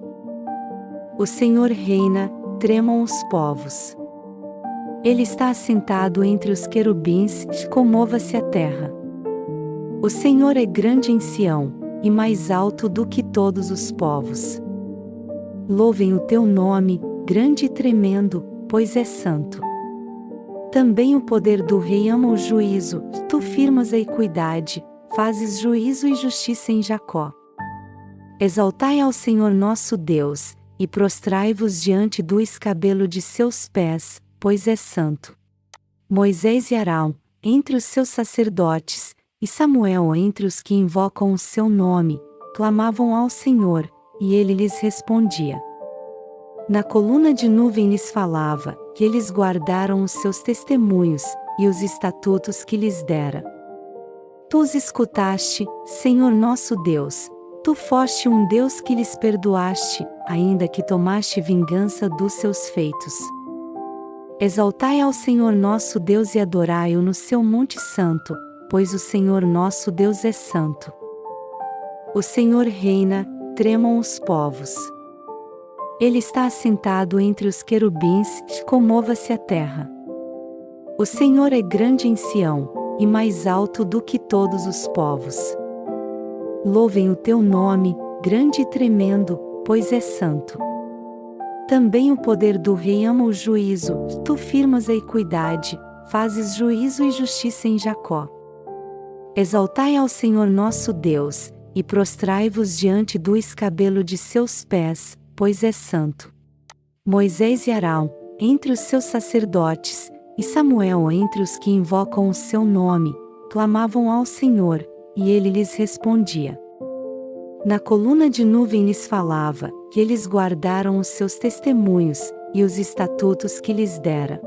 O Senhor reina, tremam os povos. Ele está assentado entre os querubins, comova-se a terra. O Senhor é grande em Sião, e mais alto do que todos os povos. Louvem o teu nome, grande e tremendo, pois é santo. Também o poder do rei ama o juízo, tu firmas a equidade, fazes juízo e justiça em Jacó. Exaltai ao Senhor nosso Deus, e prostrai-vos diante do escabelo de seus pés, pois é santo. Moisés e Arão, entre os seus sacerdotes, e Samuel entre os que invocam o seu nome, clamavam ao Senhor, e ele lhes respondia. Na coluna de nuvem lhes falava, que eles guardaram os seus testemunhos, e os estatutos que lhes dera. Tu os escutaste, Senhor nosso Deus, tu foste um Deus que lhes perdoaste, ainda que tomaste vingança dos seus feitos. Exaltai ao Senhor nosso Deus e adorai-o no seu monte santo, pois o Senhor nosso Deus é santo. O Senhor reina, tremam os povos. Ele está assentado entre os querubins, comova-se a terra. O Senhor é grande em Sião, e mais alto do que todos os povos. Louvem o teu nome, grande e tremendo, pois é santo. Também o poder do rei ama o juízo, tu firmas a equidade, fazes juízo e justiça em Jacó. Exaltai ao Senhor nosso Deus, e prostrai-vos diante do escabelo de seus pés, pois é santo. Moisés e Arão, entre os seus sacerdotes, e Samuel entre os que invocam o seu nome, clamavam ao Senhor, e ele lhes respondia. Na coluna de nuvem lhes falava, que eles guardaram os seus testemunhos, e os estatutos que lhes dera.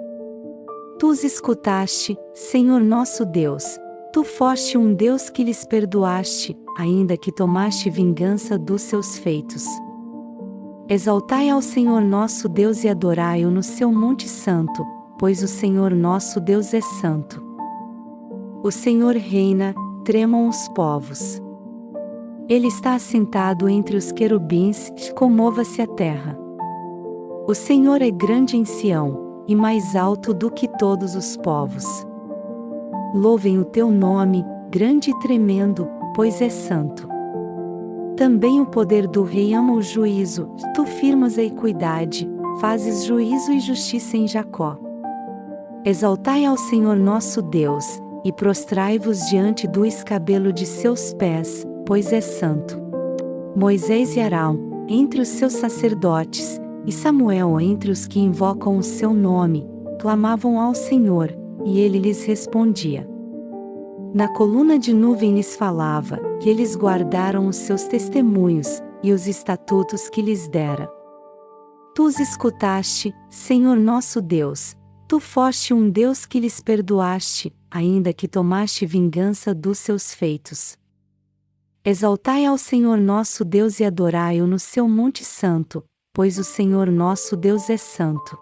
Tu os escutaste, Senhor nosso Deus, tu foste um Deus que lhes perdoaste, ainda que tomaste vingança dos seus feitos. Exaltai ao Senhor nosso Deus e adorai-o no seu monte santo, pois o Senhor nosso Deus é santo. O Senhor reina, tremam os povos. Ele está assentado entre os querubins, comova-se a terra. O Senhor é grande em Sião, e mais alto do que todos os povos. Louvem o teu nome, grande e tremendo, pois é santo. Também o poder do rei ama o juízo, tu firmas a equidade, fazes juízo e justiça em Jacó. Exaltai ao Senhor nosso Deus, e prostrai-vos diante do escabelo de seus pés, pois é santo. Moisés e Arão, entre os seus sacerdotes, e Samuel entre os que invocam o seu nome, clamavam ao Senhor, e ele lhes respondia. Na coluna de nuvem lhes falava, que eles guardaram os seus testemunhos, e os estatutos que lhes dera. Tu os escutaste, Senhor nosso Deus, tu foste um Deus que lhes perdoaste, ainda que tomaste vingança dos seus feitos. Exaltai ao Senhor nosso Deus e adorai-o no seu monte santo, pois o Senhor nosso Deus é santo.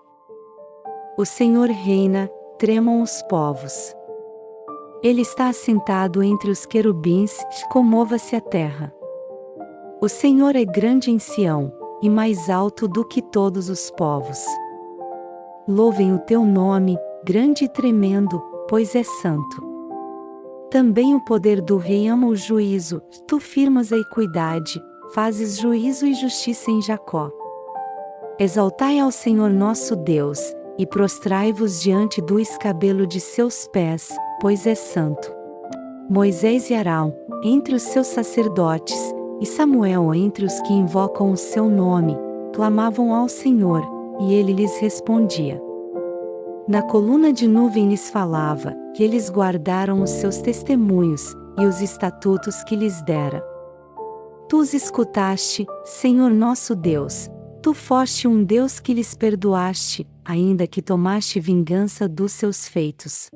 O Senhor reina, tremam os povos. Ele está assentado entre os querubins, comova-se a terra. O Senhor é grande em Sião, e mais alto do que todos os povos. Louvem o teu nome, grande e tremendo, pois é santo. Também o poder do rei ama o juízo, tu firmas a equidade, fazes juízo e justiça em Jacó. Exaltai ao Senhor nosso Deus, e prostrai-vos diante do escabelo de seus pés, pois é santo. Moisés e Arão, entre os seus sacerdotes, e Samuel entre os que invocam o seu nome, clamavam ao Senhor, e ele lhes respondia. Na coluna de nuvem lhes falava, que eles guardaram os seus testemunhos, e os estatutos que lhes dera. Tu os escutaste, Senhor nosso Deus, tu foste um Deus que lhes perdoaste, ainda que tomaste vingança dos seus feitos.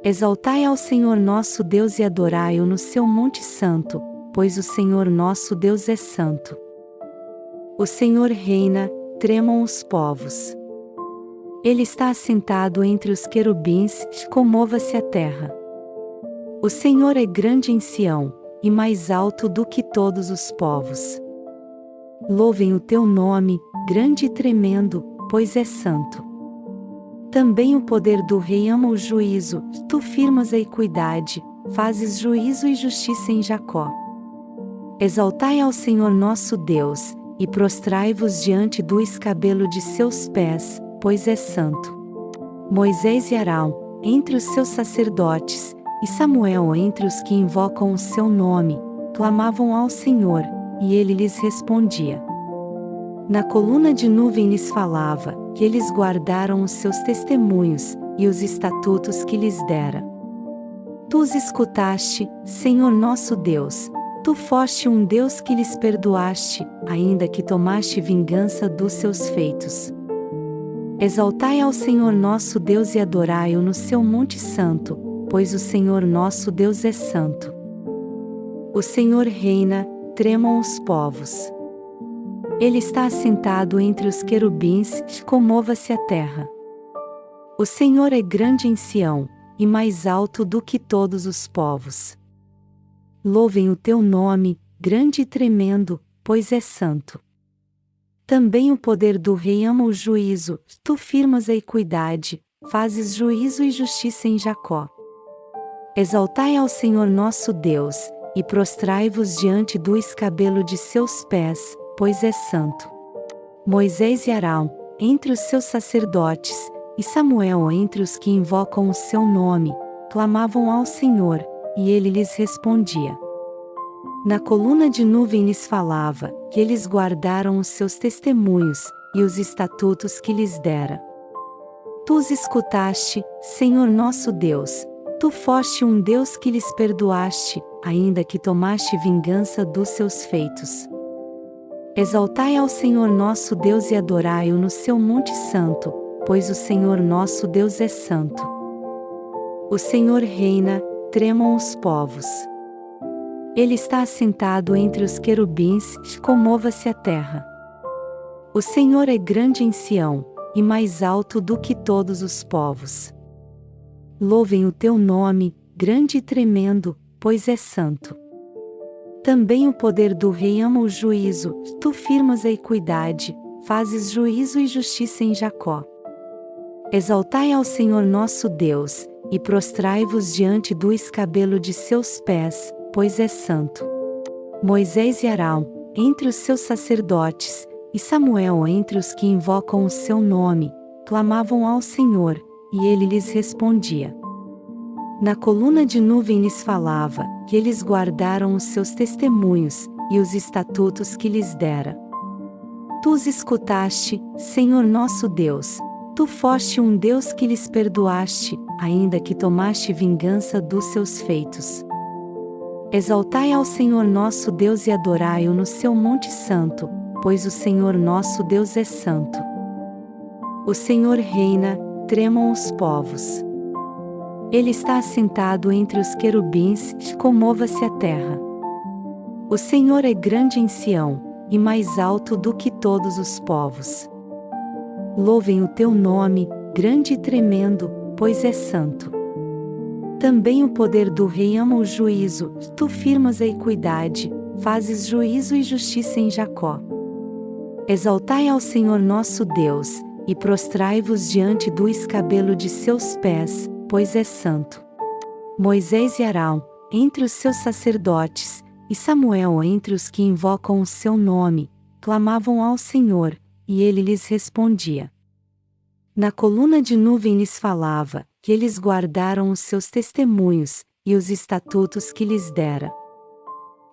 Exaltai ao Senhor nosso Deus e adorai-o no seu monte santo, pois o Senhor nosso Deus é santo. O Senhor reina, tremam os povos. Ele está assentado entre os querubins, comova-se a terra. O Senhor é grande em Sião, e mais alto do que todos os povos. Louvem o teu nome, grande e tremendo, pois é santo. Também o poder do rei ama o juízo, tu firmas a equidade, fazes juízo e justiça em Jacó. Exaltai ao Senhor nosso Deus, e prostrai-vos diante do escabelo de seus pés, pois é santo. Moisés e Arão, entre os seus sacerdotes, e Samuel entre os que invocam o seu nome, clamavam ao Senhor, e ele lhes respondia. Na coluna de nuvem lhes falava, que eles guardaram os seus testemunhos, e os estatutos que lhes dera. Tu os escutaste, Senhor nosso Deus, tu foste um Deus que lhes perdoaste, ainda que tomaste vingança dos seus feitos. Exaltai ao Senhor nosso Deus e adorai-o no seu monte santo, pois o Senhor nosso Deus é santo. O Senhor reina, tremam os povos. Ele está assentado entre os querubins, comova-se a terra. O Senhor é grande em Sião, e mais alto do que todos os povos. Louvem o teu nome, grande e tremendo, pois é santo. Também o poder do rei ama o juízo, tu firmas a equidade, fazes juízo e justiça em Jacó. Exaltai ao Senhor nosso Deus, e prostrai-vos diante do escabelo de seus pés, pois é santo. Moisés e Arão, entre os seus sacerdotes, e Samuel entre os que invocam o seu nome, clamavam ao Senhor, e ele lhes respondia. Na coluna de nuvem lhes falava, que eles guardaram os seus testemunhos, e os estatutos que lhes dera. Tu os escutaste, Senhor nosso Deus, tu foste um Deus que lhes perdoaste, ainda que tomaste vingança dos seus feitos. Exaltai ao Senhor nosso Deus e adorai-o no seu monte santo, pois o Senhor nosso Deus é santo. O Senhor reina, tremam os povos. Ele está assentado entre os querubins, comova-se a terra. O Senhor é grande em Sião, e mais alto do que todos os povos. Louvem o teu nome, grande e tremendo, pois é santo. Também o poder do rei ama o juízo, tu firmas a equidade, fazes juízo e justiça em Jacó. Exaltai ao Senhor nosso Deus, e prostrai-vos diante do escabelo de seus pés, pois é santo. Moisés e Arão, entre os seus sacerdotes, e Samuel entre os que invocam o seu nome, clamavam ao Senhor, e ele lhes respondia. Na coluna de nuvem lhes falava, que eles guardaram os seus testemunhos, e os estatutos que lhes dera. Tu os escutaste, Senhor nosso Deus, tu foste um Deus que lhes perdoaste, ainda que tomaste vingança dos seus feitos. Exaltai ao Senhor nosso Deus e adorai-o no seu monte santo, pois o Senhor nosso Deus é santo. O Senhor reina, tremam os povos. Ele está assentado entre os querubins, comova-se a terra. O Senhor é grande em Sião, e mais alto do que todos os povos. Louvem o teu nome, grande e tremendo, pois é santo. Também o poder do rei ama o juízo, tu firmas a equidade, fazes juízo e justiça em Jacó. Exaltai ao Senhor nosso Deus, e prostrai-vos diante do escabelo de seus pés, pois é santo. Moisés e Arão, entre os seus sacerdotes, e Samuel entre os que invocam o seu nome, clamavam ao Senhor, e ele lhes respondia. Na coluna de nuvem lhes falava, que eles guardaram os seus testemunhos, e os estatutos que lhes dera.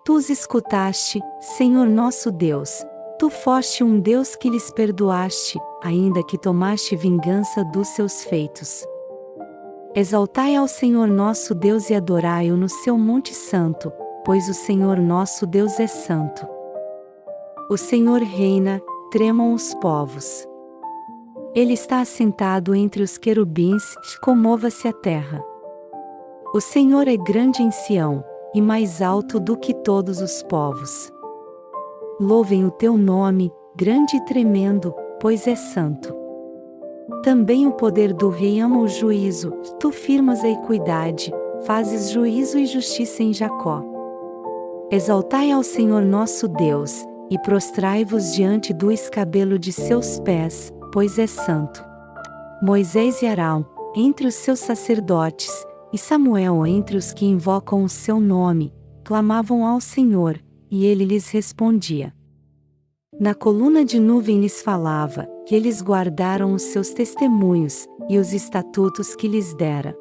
Tu os escutaste, Senhor nosso Deus, tu foste um Deus que lhes perdoaste, ainda que tomaste vingança dos seus feitos. Exaltai ao Senhor nosso Deus e adorai-o no seu monte santo, pois o Senhor nosso Deus é santo. O Senhor reina, tremam os povos. Ele está assentado entre os querubins, comova-se a terra. O Senhor é grande em Sião, e mais alto do que todos os povos. Louvem o teu nome, grande e tremendo, pois é santo. Também o poder do rei ama o juízo, tu firmas a equidade, fazes juízo e justiça em Jacó. Exaltai ao Senhor nosso Deus, e prostrai-vos diante do escabelo de seus pés, pois é santo. Moisés e Arão, entre os seus sacerdotes, e Samuel entre os que invocam o seu nome, clamavam ao Senhor, e ele lhes respondia. Na coluna de nuvem lhes falava, que eles guardaram os seus testemunhos, e os estatutos que lhes dera.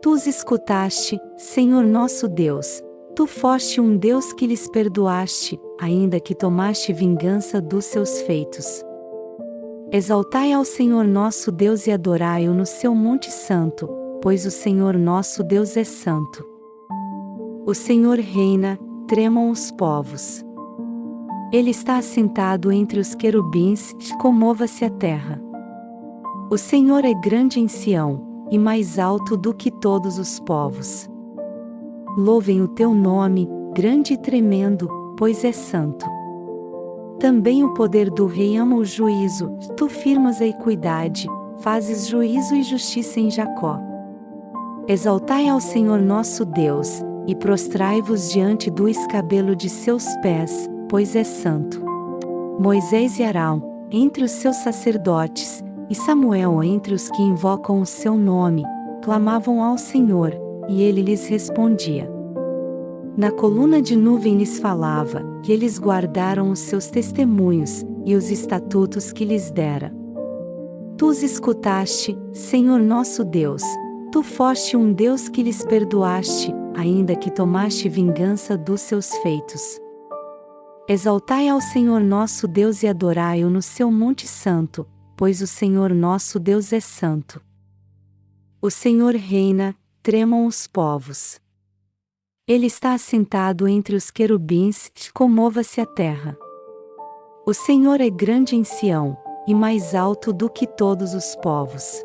Tu os escutaste, Senhor nosso Deus, tu foste um Deus que lhes perdoaste, ainda que tomaste vingança dos seus feitos. Exaltai ao Senhor nosso Deus e adorai-o no seu monte santo, pois o Senhor nosso Deus é santo. O Senhor reina, tremam os povos. Ele está assentado entre os querubins, comova-se a terra. O Senhor é grande em Sião, e mais alto do que todos os povos. Louvem o teu nome, grande e tremendo, pois é santo. Também o poder do rei ama o juízo, tu firmas a equidade, fazes juízo e justiça em Jacó. Exaltai ao Senhor nosso Deus, e prostrai-vos diante do escabelo de seus pés, pois é santo. Moisés e Arão, entre os seus sacerdotes, e Samuel entre os que invocam o seu nome, clamavam ao Senhor, e ele lhes respondia. Na coluna de nuvem lhes falava, que eles guardaram os seus testemunhos, e os estatutos que lhes dera. Tu os escutaste, Senhor nosso Deus, tu foste um Deus que lhes perdoaste, ainda que tomaste vingança dos seus feitos. Exaltai ao Senhor nosso Deus e adorai-o no seu monte santo, pois o Senhor nosso Deus é santo. O Senhor reina, tremam os povos. Ele está assentado entre os querubins, comova-se a terra. O Senhor é grande em Sião, e mais alto do que todos os povos.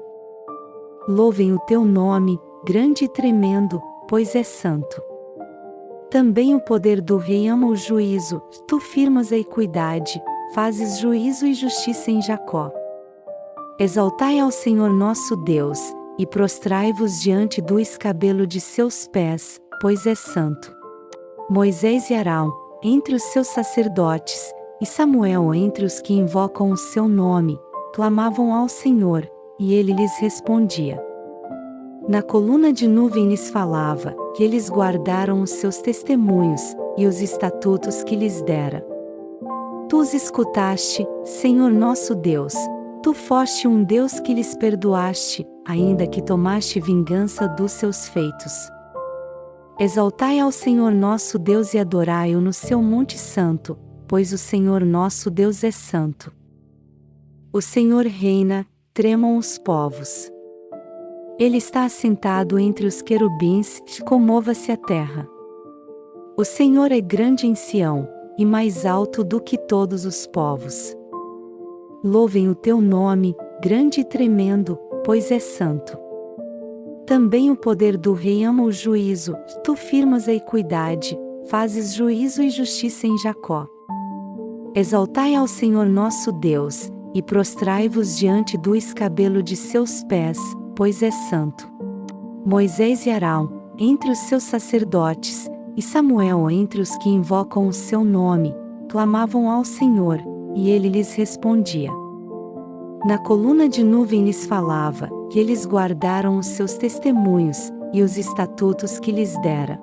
Louvem o teu nome, grande e tremendo, pois é santo. Também o poder do rei ama o juízo, tu firmas a equidade, fazes juízo e justiça em Jacó. Exaltai ao Senhor nosso Deus, e prostrai-vos diante do escabelo de seus pés, pois é santo. Moisés e Arão, entre os seus sacerdotes, e Samuel entre os que invocam o seu nome, clamavam ao Senhor, e ele lhes respondia. Na coluna de nuvem lhes falava, que eles guardaram os seus testemunhos, e os estatutos que lhes dera. Tu os escutaste, Senhor nosso Deus, tu foste um Deus que lhes perdoaste, ainda que tomaste vingança dos seus feitos. Exaltai ao Senhor nosso Deus e adorai-o no seu monte santo, pois o Senhor nosso Deus é santo. O Senhor reina, tremam os povos. Ele está assentado entre os querubins, comova-se a terra. O Senhor é grande em Sião, e mais alto do que todos os povos. Louvem o teu nome, grande e tremendo, pois é santo. Também o poder do rei ama o juízo, tu firmas a equidade, fazes juízo e justiça em Jacó. Exaltai ao Senhor nosso Deus, e prostrai-vos diante do escabelo de seus pés, pois é santo. Moisés e Arão, entre os seus sacerdotes, e Samuel entre os que invocam o seu nome, clamavam ao Senhor, e ele lhes respondia. Na coluna de nuvem lhes falava, que eles guardaram os seus testemunhos, e os estatutos que lhes dera.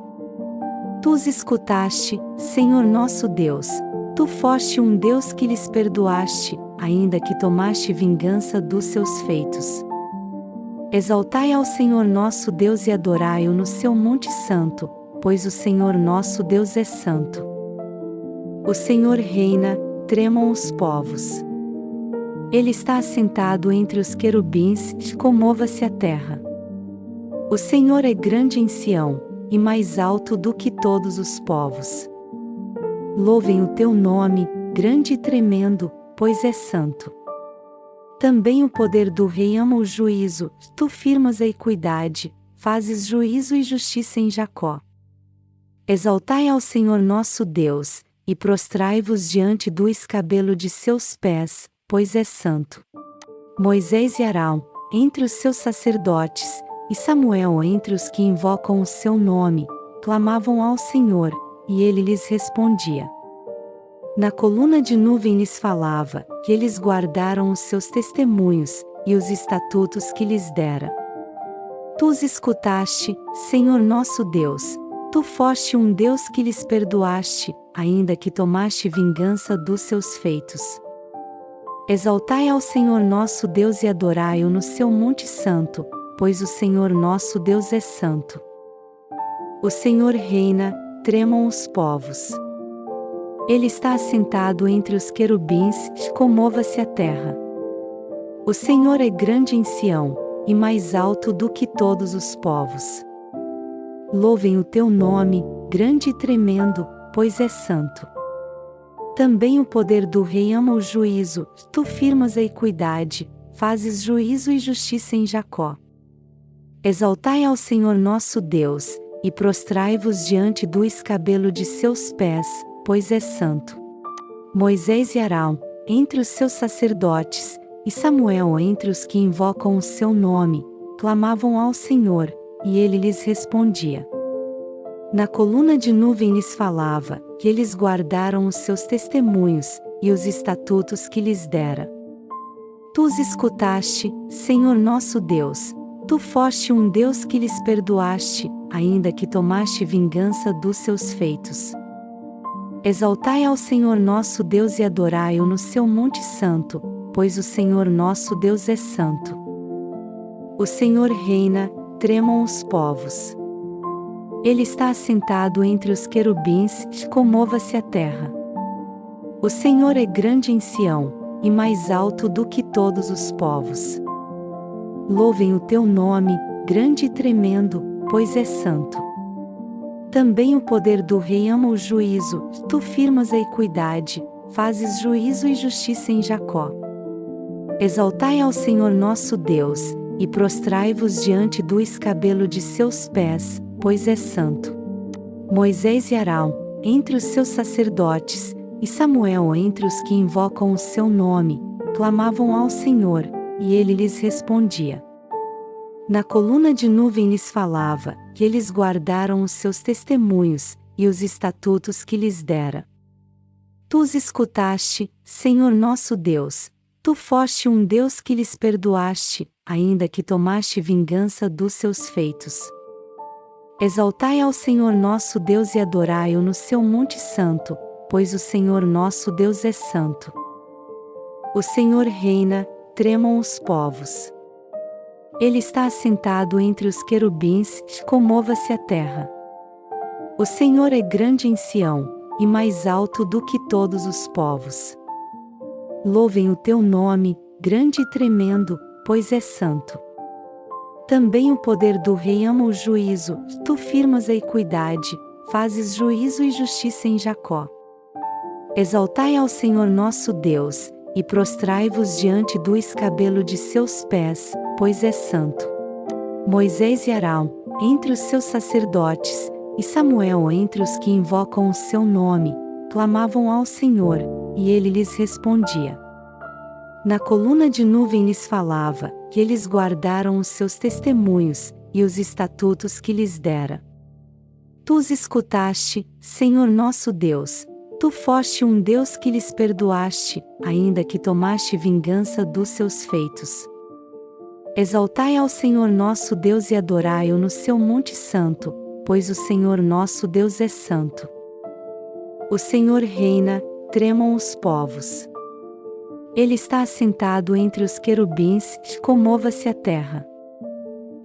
Tu os escutaste, Senhor nosso Deus, tu foste um Deus que lhes perdoaste, ainda que tomaste vingança dos seus feitos. Exaltai ao Senhor nosso Deus e adorai-o no seu monte santo, pois o Senhor nosso Deus é santo. O Senhor reina, tremam os povos. Ele está assentado entre os querubins, comova-se a terra. O Senhor é grande em Sião, e mais alto do que todos os povos. Louvem o teu nome, grande e tremendo, pois é santo. Também o poder do rei ama o juízo, tu firmas a equidade, fazes juízo e justiça em Jacó. Exaltai ao Senhor nosso Deus, e prostrai-vos diante do escabelo de seus pés, pois é santo. Moisés e Arão, entre os seus sacerdotes, e Samuel entre os que invocam o seu nome, clamavam ao Senhor, e ele lhes respondia. Na coluna de nuvem lhes falava, que eles guardaram os seus testemunhos, e os estatutos que lhes dera. Tu os escutaste, Senhor nosso Deus, tu foste um Deus que lhes perdoaste, ainda que tomaste vingança dos seus feitos. Exaltai ao Senhor nosso Deus e adorai-o no seu monte santo, pois o Senhor nosso Deus é santo. O Senhor reina, tremam os povos. Ele está assentado entre os querubins, comova-se a terra. O Senhor é grande em Sião, e mais alto do que todos os povos. Louvem o teu nome, grande e tremendo, pois é santo. Também o poder do rei ama o juízo, tu firmas a equidade, fazes juízo e justiça em Jacó. Exaltai ao Senhor nosso Deus, e prostrai-vos diante do escabelo de seus pés, pois é santo. Moisés e Arão, entre os seus sacerdotes, e Samuel entre os que invocam o seu nome, clamavam ao Senhor, e ele lhes respondia. Na coluna de nuvem lhes falava, que eles guardaram os seus testemunhos, e os estatutos que lhes dera. Tu os escutaste, Senhor nosso Deus, tu foste um Deus que lhes perdoaste, ainda que tomaste vingança dos seus feitos. Exaltai ao Senhor nosso Deus e adorai-o no seu monte santo, pois o Senhor nosso Deus é santo. O Senhor reina, tremam os povos. Ele está assentado entre os querubins, comova-se a terra. O Senhor é grande em Sião, e mais alto do que todos os povos. Louvem o teu nome, grande e tremendo, pois é santo. Também o poder do Rei ama o juízo, tu firmas a equidade, fazes juízo e justiça em Jacó. Exaltai ao Senhor nosso Deus, e prostrai-vos diante do escabelo de seus pés, pois é santo. Moisés e Arão, entre os seus sacerdotes, e Samuel entre os que invocam o seu nome, clamavam ao Senhor, e ele lhes respondia. Na coluna de nuvem lhes falava, que eles guardaram os seus testemunhos, e os estatutos que lhes dera. Tu os escutaste, Senhor nosso Deus, tu foste um Deus que lhes perdoaste, ainda que tomaste vingança dos seus feitos. Exaltai ao Senhor nosso Deus e adorai-o no seu monte santo, pois o Senhor nosso Deus é santo. O Senhor reina, tremam os povos. Ele está assentado entre os querubins, comova-se a terra. O Senhor é grande em Sião, e mais alto do que todos os povos. Louvem o teu nome, grande e tremendo, pois é santo. Também o poder do Rei ama o juízo, tu firmas a equidade, fazes juízo e justiça em Jacó. Exaltai ao Senhor nosso Deus, e prostrai-vos diante do escabelo de seus pés, pois é santo. Moisés e Arão, entre os seus sacerdotes, e Samuel entre os que invocam o seu nome, clamavam ao Senhor, e ele lhes respondia. Na coluna de nuvem lhes falava, que eles guardaram os seus testemunhos, e os estatutos que lhes dera. Tu os escutaste, Senhor nosso Deus, tu foste um Deus que lhes perdoaste, ainda que tomaste vingança dos seus feitos. Exaltai ao Senhor nosso Deus e adorai-o no seu monte santo, pois o Senhor nosso Deus é santo. O Senhor reina, tremam os povos. Ele está assentado entre os querubins, comova-se a terra.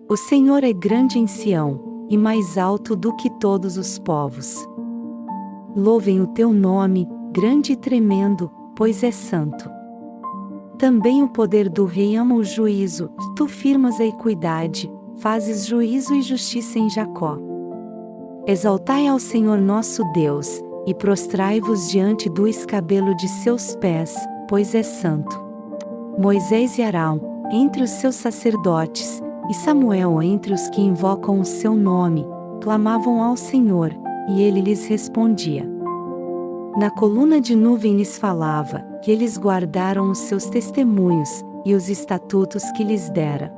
O Senhor é grande em Sião, e mais alto do que todos os povos. Louvem o teu nome, grande e tremendo, pois é santo. Também o poder do Rei ama o juízo, tu firmas a equidade, fazes juízo e justiça em Jacó. Exaltai ao Senhor nosso Deus, e prostrai-vos diante do escabelo de seus pés, pois é santo. Moisés e Arão, entre os seus sacerdotes, e Samuel entre os que invocam o seu nome, clamavam ao Senhor, e ele lhes respondia. Na coluna de nuvem lhes falava, que eles guardaram os seus testemunhos, e os estatutos que lhes dera.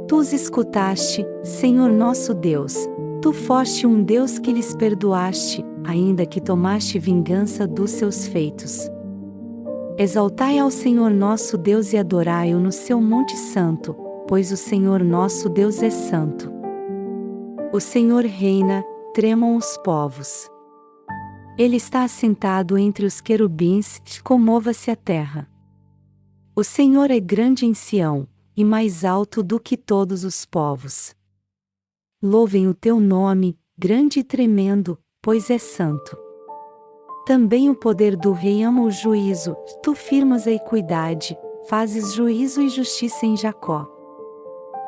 Tu os escutaste, Senhor nosso Deus, tu foste um Deus que lhes perdoaste, ainda que tomaste vingança dos seus feitos. Exaltai ao Senhor nosso Deus e adorai-o no seu monte santo, pois o Senhor nosso Deus é santo. O Senhor reina, tremam os povos. Ele está assentado entre os querubins, comova-se a terra. O Senhor é grande em Sião, e mais alto do que todos os povos. Louvem o teu nome, grande e tremendo, pois é santo. Também o poder do Rei ama o juízo, tu firmas a equidade, fazes juízo e justiça em Jacó.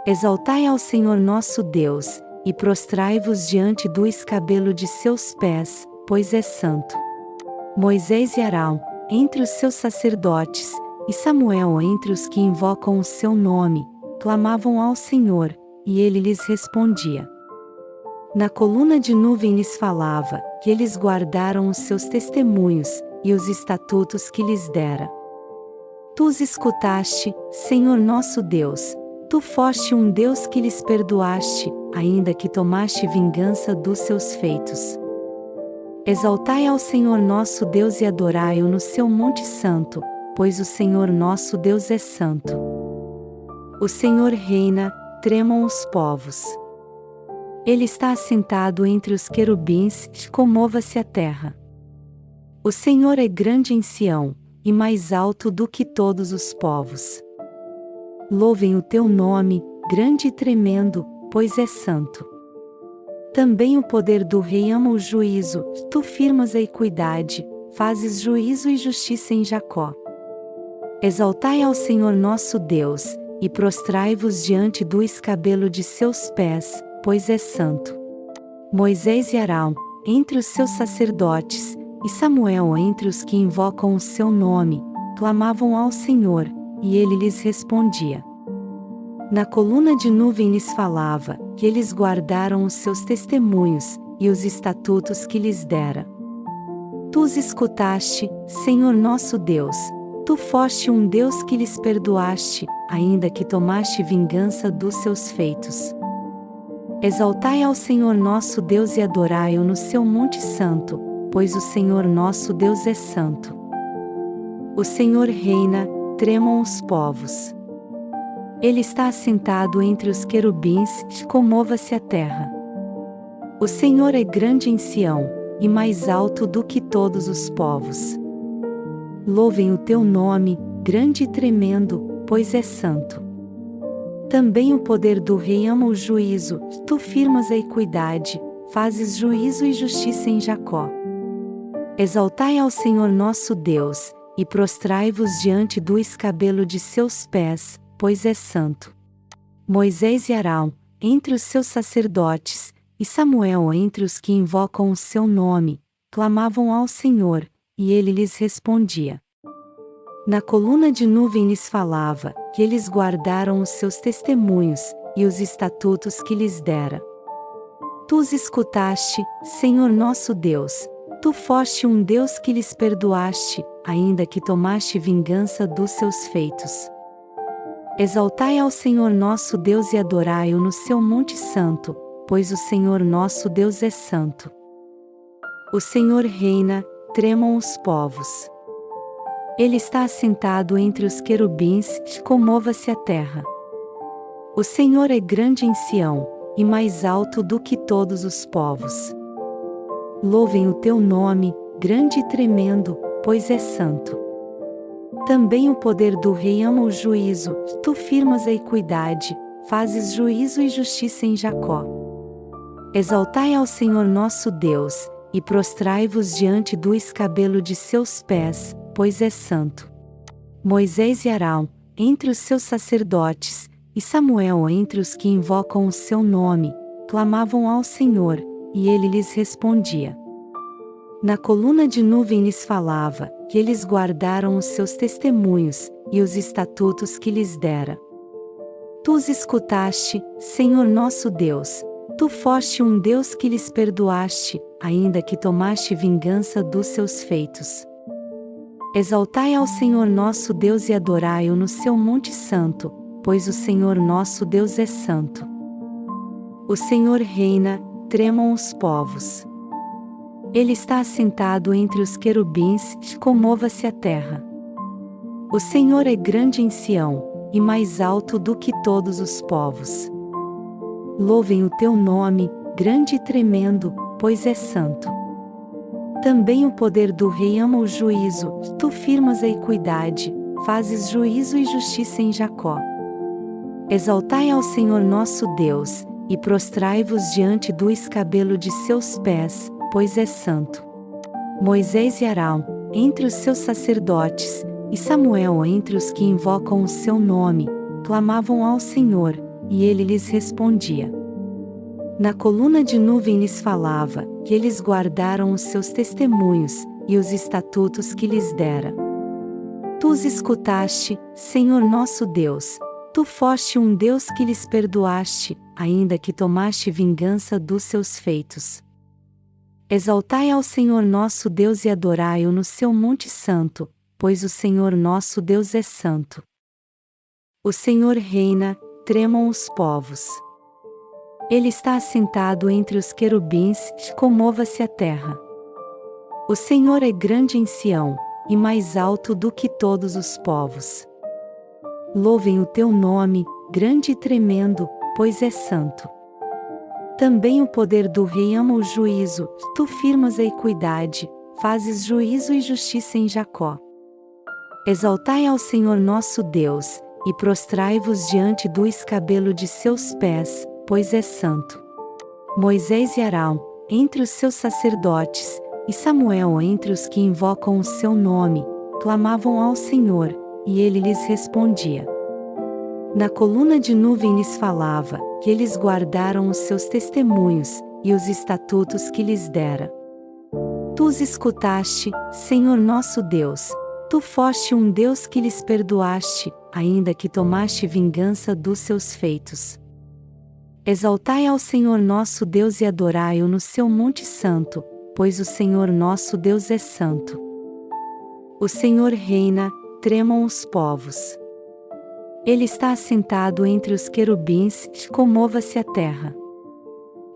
Exaltai ao Senhor nosso Deus, e prostrai-vos diante do escabelo de seus pés, pois é santo. Moisés e Arão, entre os seus sacerdotes, e Samuel entre os que invocam o seu nome, clamavam ao Senhor, e ele lhes respondia. Na coluna de nuvem lhes falava, que eles guardaram os seus testemunhos, e os estatutos que lhes dera. Tu os escutaste, Senhor nosso Deus, tu foste um Deus que lhes perdoaste, ainda que tomaste vingança dos seus feitos. Exaltai ao Senhor nosso Deus e adorai-o no seu monte santo, pois o Senhor nosso Deus é santo. O Senhor reina, tremam os povos. Ele está assentado entre os querubins, comova-se a terra. O Senhor é grande em Sião, e mais alto do que todos os povos. Louvem o teu nome, grande e tremendo, pois é santo. Também o poder do Rei ama o juízo, tu firmas a equidade, fazes juízo e justiça em Jacó. Exaltai ao Senhor nosso Deus, e prostrai-vos diante do escabelo de seus pés, pois é santo. Moisés e Arão, entre os seus sacerdotes, e Samuel entre os que invocam o seu nome, clamavam ao Senhor, e ele lhes respondia. Na coluna de nuvem lhes falava, que eles guardaram os seus testemunhos, e os estatutos que lhes dera. Tu os escutaste, Senhor nosso Deus, tu foste um Deus que lhes perdoaste, ainda que tomaste vingança dos seus feitos. Exaltai ao Senhor nosso Deus e adorai-o no seu monte santo, pois o Senhor nosso Deus é santo. O Senhor reina, tremam os povos. Ele está assentado entre os querubins, comova-se a terra. O Senhor é grande em Sião, e mais alto do que todos os povos. Louvem o teu nome, grande e tremendo, pois é santo. Também o poder do rei ama o juízo, tu firmas a equidade, fazes juízo e justiça em Jacó. Exaltai ao Senhor nosso Deus, e prostrai-vos diante do escabelo de seus pés, pois é santo. Moisés e Arão, entre os seus sacerdotes, e Samuel entre os que invocam o seu nome, clamavam ao Senhor, e ele lhes respondia. Na coluna de nuvem lhes falava, que eles guardaram os seus testemunhos, e os estatutos que lhes dera. Tu os escutaste, Senhor nosso Deus, tu foste um Deus que lhes perdoaste, ainda que tomaste vingança dos seus feitos. Exaltai ao Senhor nosso Deus e adorai-o no seu monte santo, pois o Senhor nosso Deus é santo. O Senhor reina, tremam os povos. Ele está assentado entre os querubins, comova-se a terra. O Senhor é grande em Sião, e mais alto do que todos os povos. Louvem o teu nome, grande e tremendo, pois é santo. Também o poder do rei ama o juízo, tu firmas a equidade, fazes juízo e justiça em Jacó. Exaltai ao Senhor nosso Deus, e prostrai-vos diante do escabelo de seus pés, pois é santo. Moisés e Arão, entre os seus sacerdotes, e Samuel entre os que invocam o seu nome, clamavam ao Senhor, e ele lhes respondia. Na coluna de nuvem lhes falava, que eles guardaram os seus testemunhos, e os estatutos que lhes dera. Tu os escutaste, Senhor nosso Deus, tu foste um Deus que lhes perdoaste, ainda que tomaste vingança dos seus feitos. Exaltai ao Senhor nosso Deus e adorai-o no seu monte santo, pois o Senhor nosso Deus é santo. O Senhor reina, tremam os povos. Ele está assentado entre os querubins, comova-se a terra. O Senhor é grande em Sião, e mais alto do que todos os povos. Louvem o teu nome, grande e tremendo, pois é santo. Também o poder do rei ama o juízo, tu firmas a equidade, fazes juízo e justiça em Jacó. Exaltai ao Senhor nosso Deus, e prostrai-vos diante do escabelo de seus pés, pois é santo. Moisés e Arão, entre os seus sacerdotes, e Samuel entre os que invocam o seu nome, clamavam ao Senhor, e ele lhes respondia. Na coluna de nuvem lhes falava, que eles guardaram os seus testemunhos, e os estatutos que lhes dera. Tu os escutaste, Senhor nosso Deus, tu foste um Deus que lhes perdoaste, ainda que tomaste vingança dos seus feitos. Exaltai ao Senhor nosso Deus e adorai-o no seu monte santo, pois o Senhor nosso Deus é santo. O Senhor reina, tremam os povos. Ele está assentado entre os querubins, comova-se a terra. O Senhor é grande em Sião, e mais alto do que todos os povos. Louvem o teu nome, grande e tremendo, pois é santo. Também o poder do rei ama o juízo, tu firmas a equidade, fazes juízo e justiça em Jacó. Exaltai ao Senhor nosso Deus, e prostrai-vos diante do escabelo de seus pés, pois é santo. Moisés e Arão, entre os seus sacerdotes, e Samuel entre os que invocam o seu nome, clamavam ao Senhor, e ele lhes respondia. Na coluna de nuvem lhes falava, que eles guardaram os seus testemunhos, e os estatutos que lhes dera. Tu os escutaste, Senhor nosso Deus, tu foste um Deus que lhes perdoaste, ainda que tomaste vingança dos seus feitos. Exaltai ao Senhor nosso Deus e adorai-o no seu monte santo, pois o Senhor nosso Deus é santo. O Senhor reina, tremam os povos. Ele está assentado entre os querubins, comova-se a terra.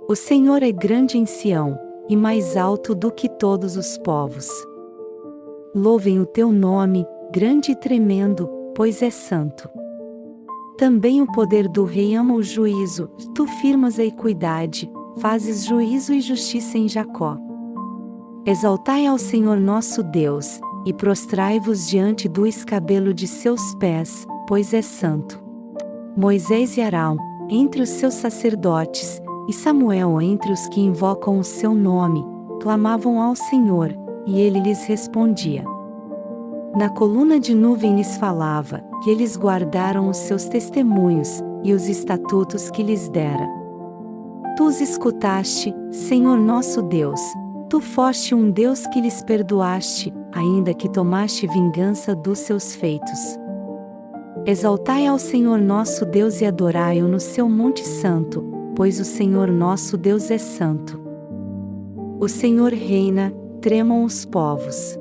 O Senhor é grande em Sião, e mais alto do que todos os povos. Louvem o teu nome, grande e tremendo, pois é santo. Também o poder do rei ama o juízo, tu firmas a equidade, fazes juízo e justiça em Jacó. Exaltai ao Senhor nosso Deus, e prostrai-vos diante do escabelo de seus pés, pois é santo. Moisés e Arão, entre os seus sacerdotes, e Samuel entre os que invocam o seu nome, clamavam ao Senhor, e ele lhes respondia. Na coluna de nuvem lhes falava, que eles guardaram os seus testemunhos, e os estatutos que lhes dera. Tu os escutaste, Senhor nosso Deus, tu foste um Deus que lhes perdoaste, ainda que tomaste vingança dos seus feitos. Exaltai ao Senhor nosso Deus e adorai-o no seu monte santo, pois o Senhor nosso Deus é santo. O Senhor reina, tremam os povos.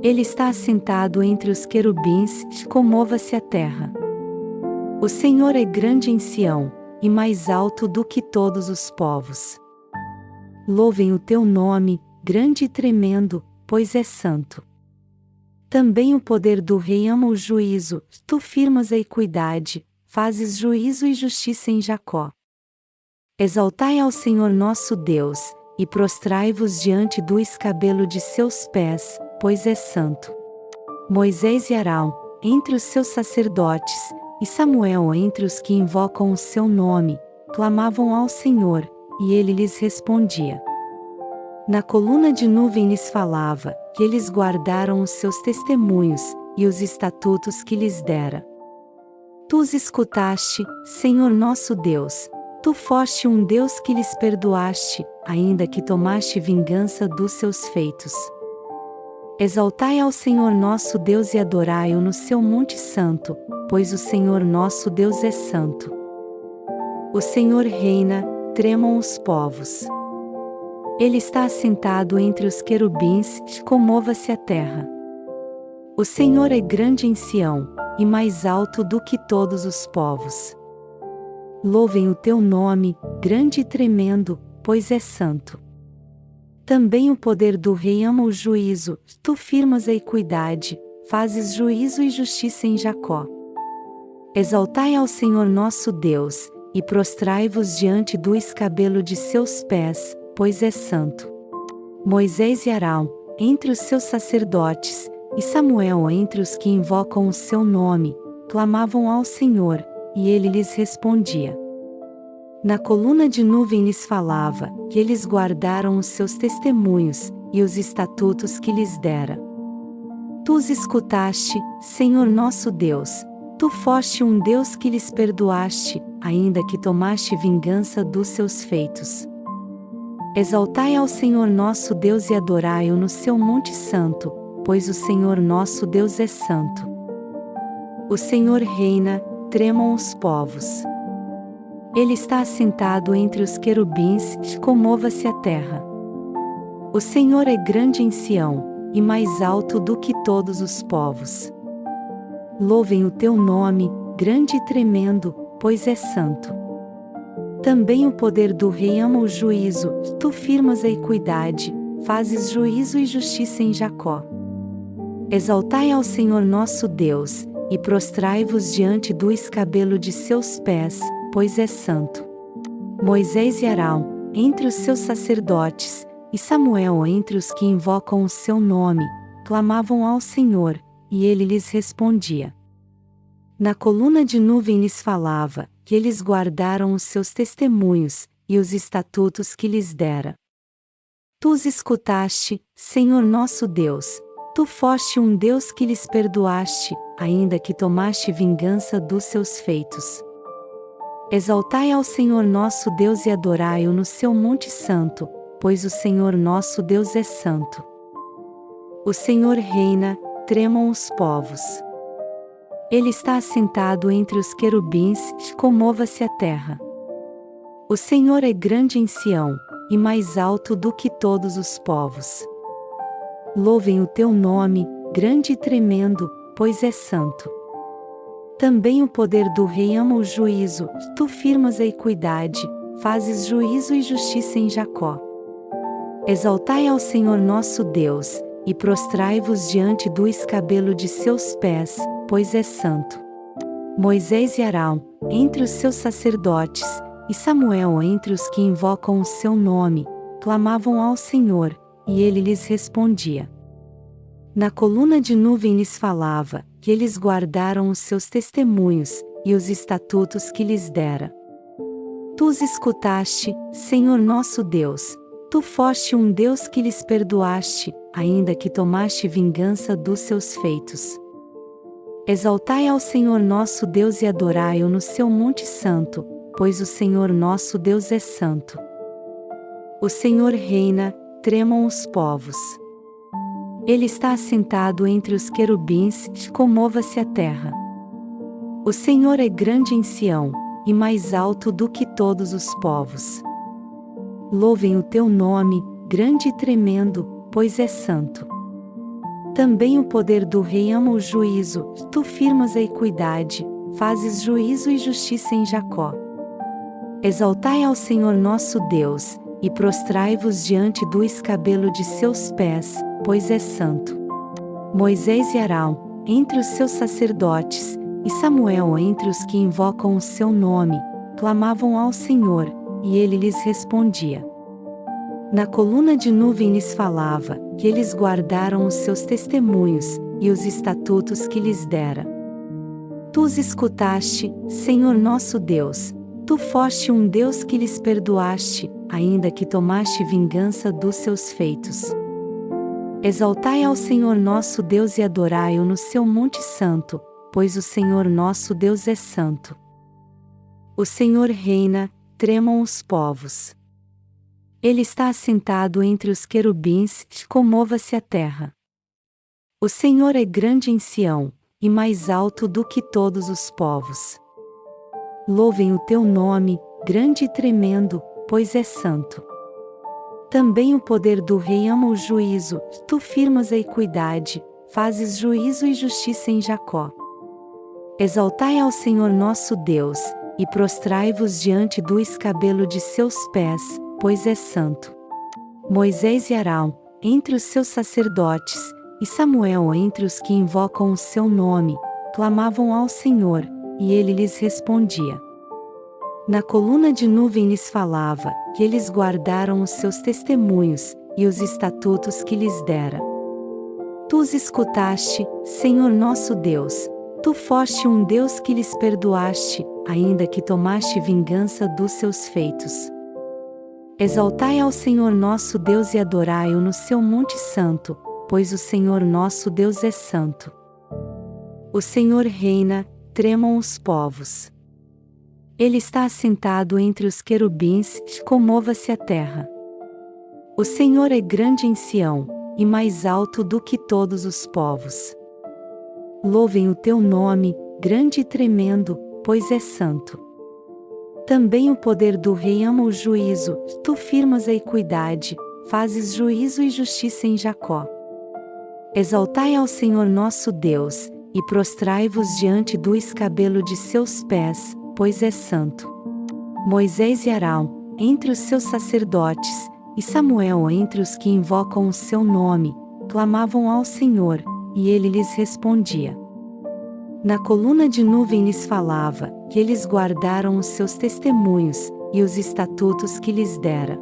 Ele está assentado entre os querubins, comova-se a terra. O Senhor é grande em Sião, e mais alto do que todos os povos. Louvem o teu nome, grande e tremendo, pois é santo. Também o poder do rei ama o juízo, tu firmas a equidade, fazes juízo e justiça em Jacó. Exaltai ao Senhor nosso Deus, e prostrai-vos diante do escabelo de seus pés, pois é santo. Moisés e Arão, entre os seus sacerdotes, e Samuel entre os que invocam o seu nome, clamavam ao Senhor, e ele lhes respondia. Na coluna de nuvem lhes falava, que eles guardaram os seus testemunhos, e os estatutos que lhes dera. Tu os escutaste, Senhor nosso Deus, tu foste um Deus que lhes perdoaste, ainda que tomaste vingança dos seus feitos. Exaltai ao Senhor nosso Deus e adorai-o no seu monte santo, pois o Senhor nosso Deus é santo. O Senhor reina, tremam os povos. Ele está assentado entre os querubins, comova-se a terra. O Senhor é grande em Sião, e mais alto do que todos os povos. Louvem o teu nome, grande e tremendo, pois é santo. Também o poder do rei ama o juízo, tu firmas a equidade, fazes juízo e justiça em Jacó. Exaltai ao Senhor nosso Deus, e prostrai-vos diante do escabelo de seus pés, pois é santo. Moisés e Arão, entre os seus sacerdotes, e Samuel entre os que invocam o seu nome, clamavam ao Senhor, e ele lhes respondia. Na coluna de nuvem lhes falava, que eles guardaram os seus testemunhos, e os estatutos que lhes dera. Tu os escutaste, Senhor nosso Deus, tu foste um Deus que lhes perdoaste, ainda que tomaste vingança dos seus feitos. Exaltai ao Senhor nosso Deus e adorai-o no seu monte santo, pois o Senhor nosso Deus é santo. O Senhor reina, tremam os povos. Ele está assentado entre os querubins, comova-se a terra. O Senhor é grande em Sião, e mais alto do que todos os povos. Louvem o teu nome, grande e tremendo, pois é santo. Também o poder do rei ama o juízo, tu firmas a equidade, fazes juízo e justiça em Jacó. Exaltai ao Senhor nosso Deus, e prostrai-vos diante do escabelo de seus pés, pois é santo. Moisés e Arão, entre os seus sacerdotes, e Samuel entre os que invocam o seu nome, clamavam ao Senhor, e ele lhes respondia. Na coluna de nuvem lhes falava, que eles guardaram os seus testemunhos, e os estatutos que lhes dera. Tu os escutaste, Senhor nosso Deus. Tu foste um Deus que lhes perdoaste, ainda que tomaste vingança dos seus feitos. Exaltai ao Senhor nosso Deus e adorai-o no seu monte santo, pois o Senhor nosso Deus é santo. O Senhor reina, tremam os povos. Ele está assentado entre os querubins, comova-se a terra. O Senhor é grande em Sião, e mais alto do que todos os povos. Louvem o teu nome, grande e tremendo, pois é santo. Também o poder do rei ama o juízo, tu firmas a equidade, fazes juízo e justiça em Jacó. Exaltai ao Senhor nosso Deus, e prostrai-vos diante do escabelo de seus pés, pois é santo. Moisés e Arão, entre os seus sacerdotes, e Samuel entre os que invocam o seu nome, clamavam ao Senhor, e ele lhes respondia. Na coluna de nuvem lhes falava, que eles guardaram os seus testemunhos, e os estatutos que lhes dera. Tu os escutaste, Senhor nosso Deus, tu foste um Deus que lhes perdoaste, ainda que tomaste vingança dos seus feitos. Exaltai ao Senhor nosso Deus e adorai-o no seu monte santo, pois o Senhor nosso Deus é santo. O Senhor reina, tremam os povos. Ele está assentado entre os querubins, comova-se a terra. O Senhor é grande em Sião, e mais alto do que todos os povos. Louvem o teu nome, grande e tremendo, pois é santo. Também o poder do rei ama o juízo, tu firmas a equidade, fazes juízo e justiça em Jacó. Exaltai ao Senhor nosso Deus, e prostrai-vos diante do escabelo de seus pés, pois é santo. Moisés e Arão, entre os seus sacerdotes, e Samuel entre os que invocam o seu nome, clamavam ao Senhor, e ele lhes respondia. Na coluna de nuvem lhes falava, que eles guardaram os seus testemunhos, e os estatutos que lhes dera. Tu os escutaste, Senhor nosso Deus, tu foste um Deus que lhes perdoaste, ainda que tomaste vingança dos seus feitos. Exaltai ao Senhor nosso Deus e adorai-o no seu monte santo, pois o Senhor nosso Deus é santo. O Senhor reina, tremam os povos. Ele está assentado entre os querubins, comova-se a terra. O Senhor é grande em Sião, e mais alto do que todos os povos. Louvem o teu nome, grande e tremendo, pois é santo. Também o poder do rei ama o juízo, tu firmas a equidade, fazes juízo e justiça em Jacó. Exaltai ao Senhor nosso Deus, e prostrai-vos diante do escabelo de seus pés, pois é santo. Moisés e Arão, entre os seus sacerdotes, e Samuel entre os que invocam o seu nome, clamavam ao Senhor, e ele lhes respondia. Na coluna de nuvem lhes falava, que eles guardaram os seus testemunhos, e os estatutos que lhes dera. Tu os escutaste, Senhor nosso Deus, tu foste um Deus que lhes perdoaste, ainda que tomaste vingança dos seus feitos. Exaltai ao Senhor nosso Deus e adorai-o no seu monte santo, pois o Senhor nosso Deus é santo. O Senhor reina, tremam os povos. Ele está assentado entre os querubins, comova-se a terra. O Senhor é grande em Sião, e mais alto do que todos os povos. Louvem o teu nome, grande e tremendo, pois é santo. Também o poder do rei ama o juízo, tu firmas a equidade, fazes juízo e justiça em Jacó. Exaltai ao Senhor nosso Deus, e prostrai-vos diante do escabelo de seus pés, pois é santo. Moisés e Arão, entre os seus sacerdotes, e Samuel entre os que invocam o seu nome, clamavam ao Senhor, e ele lhes respondia. Na coluna de nuvem lhes falava, que eles guardaram os seus testemunhos, e os estatutos que lhes dera.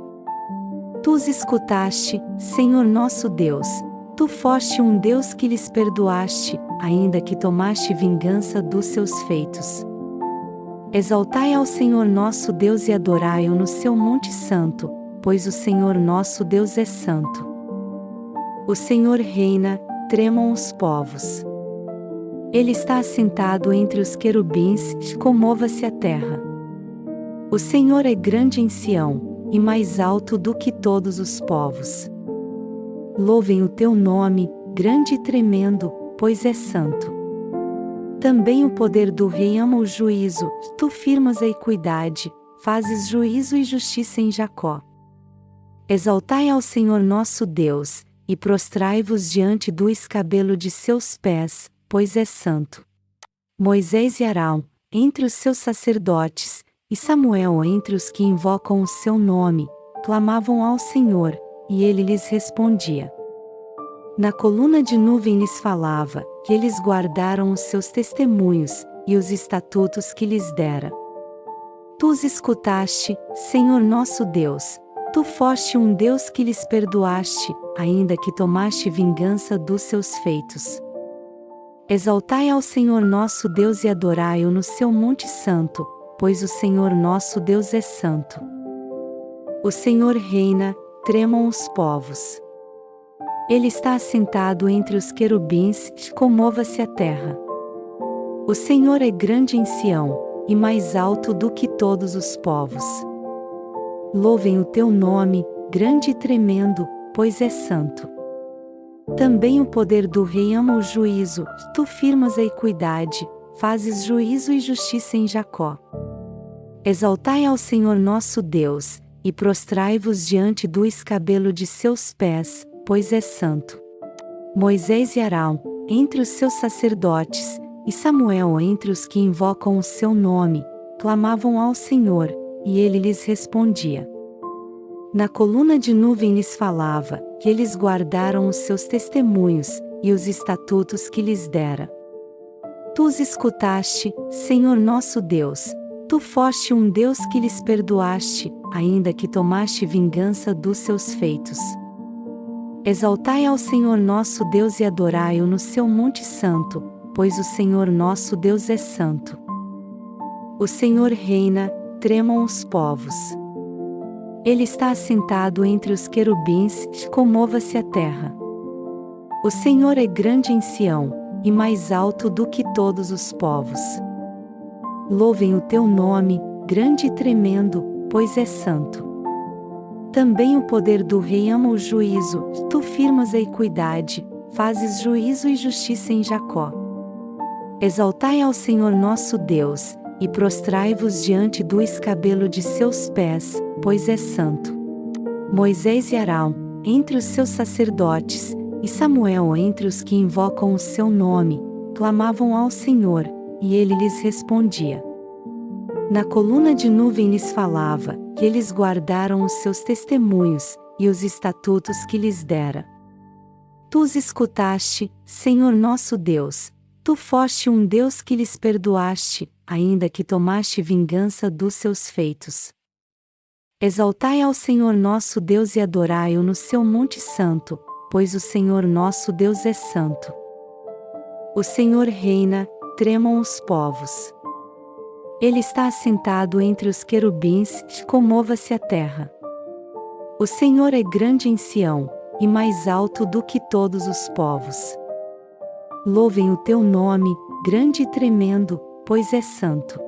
Tu os escutaste, Senhor nosso Deus, tu foste um Deus que lhes perdoaste, ainda que tomaste vingança dos seus feitos. Exaltai ao Senhor nosso Deus e adorai-o no seu monte santo, pois o Senhor nosso Deus é santo. O Senhor reina, tremam os povos. Ele está assentado entre os querubins, comova-se a terra. O Senhor é grande em Sião, e mais alto do que todos os povos. Louvem o teu nome, grande e tremendo, pois é santo. Também o poder do rei ama o juízo, tu firmas a equidade, fazes juízo e justiça em Jacó. Exaltai ao Senhor nosso Deus, e prostrai-vos diante do escabelo de seus pés, pois é santo. Moisés e Arão, entre os seus sacerdotes, e Samuel entre os que invocam o seu nome, clamavam ao Senhor, e ele lhes respondia. Na coluna de nuvem lhes falava, que eles guardaram os seus testemunhos, e os estatutos que lhes dera. Tu os escutaste, Senhor nosso Deus, tu foste um Deus que lhes perdoaste, ainda que tomaste vingança dos seus feitos. Exaltai ao Senhor nosso Deus e adorai-o no seu monte santo, pois o Senhor nosso Deus é santo. O Senhor reina, tremam os povos. Ele está assentado entre os querubins, comova-se a terra. O Senhor é grande em Sião, e mais alto do que todos os povos. Louvem o teu nome, grande e tremendo, pois é santo. Também o poder do rei ama o juízo, tu firmas a equidade, fazes juízo e justiça em Jacó. Exaltai ao Senhor nosso Deus, e prostrai-vos diante do escabelo de seus pés, pois é santo. Moisés e Arão, entre os seus sacerdotes, e Samuel entre os que invocam o seu nome, clamavam ao Senhor, e ele lhes respondia. Na coluna de nuvem lhes falava, que eles guardaram os seus testemunhos, e os estatutos que lhes dera. Tu os escutaste, Senhor nosso Deus, tu foste um Deus que lhes perdoaste, ainda que tomaste vingança dos seus feitos. Exaltai ao Senhor nosso Deus e adorai-o no seu monte santo, pois o Senhor nosso Deus é santo. O Senhor reina, tremam os povos. Ele está assentado entre os querubins, comova-se a terra. O Senhor é grande em Sião, e mais alto do que todos os povos. Louvem o teu nome, grande e tremendo, pois é santo. Também o poder do rei ama o juízo, tu firmas a equidade, fazes juízo e justiça em Jacó. Exaltai ao Senhor nosso Deus, e prostrai-vos diante do escabelo de seus pés, pois é santo. Moisés e Arão, entre os seus sacerdotes, e Samuel entre os que invocam o seu nome, clamavam ao Senhor, e ele lhes respondia. Na coluna de nuvem lhes falava, que eles guardaram os seus testemunhos, e os estatutos que lhes dera. Tu os escutaste, Senhor nosso Deus, tu foste um Deus que lhes perdoaste, ainda que tomaste vingança dos seus feitos. Exaltai ao Senhor nosso Deus e adorai-o no seu monte santo, pois o Senhor nosso Deus é santo. O Senhor reina, tremam os povos. Ele está assentado entre os querubins, comova-se a terra. O Senhor é grande em Sião, e mais alto do que todos os povos. Louvem o teu nome, grande e tremendo, pois é santo.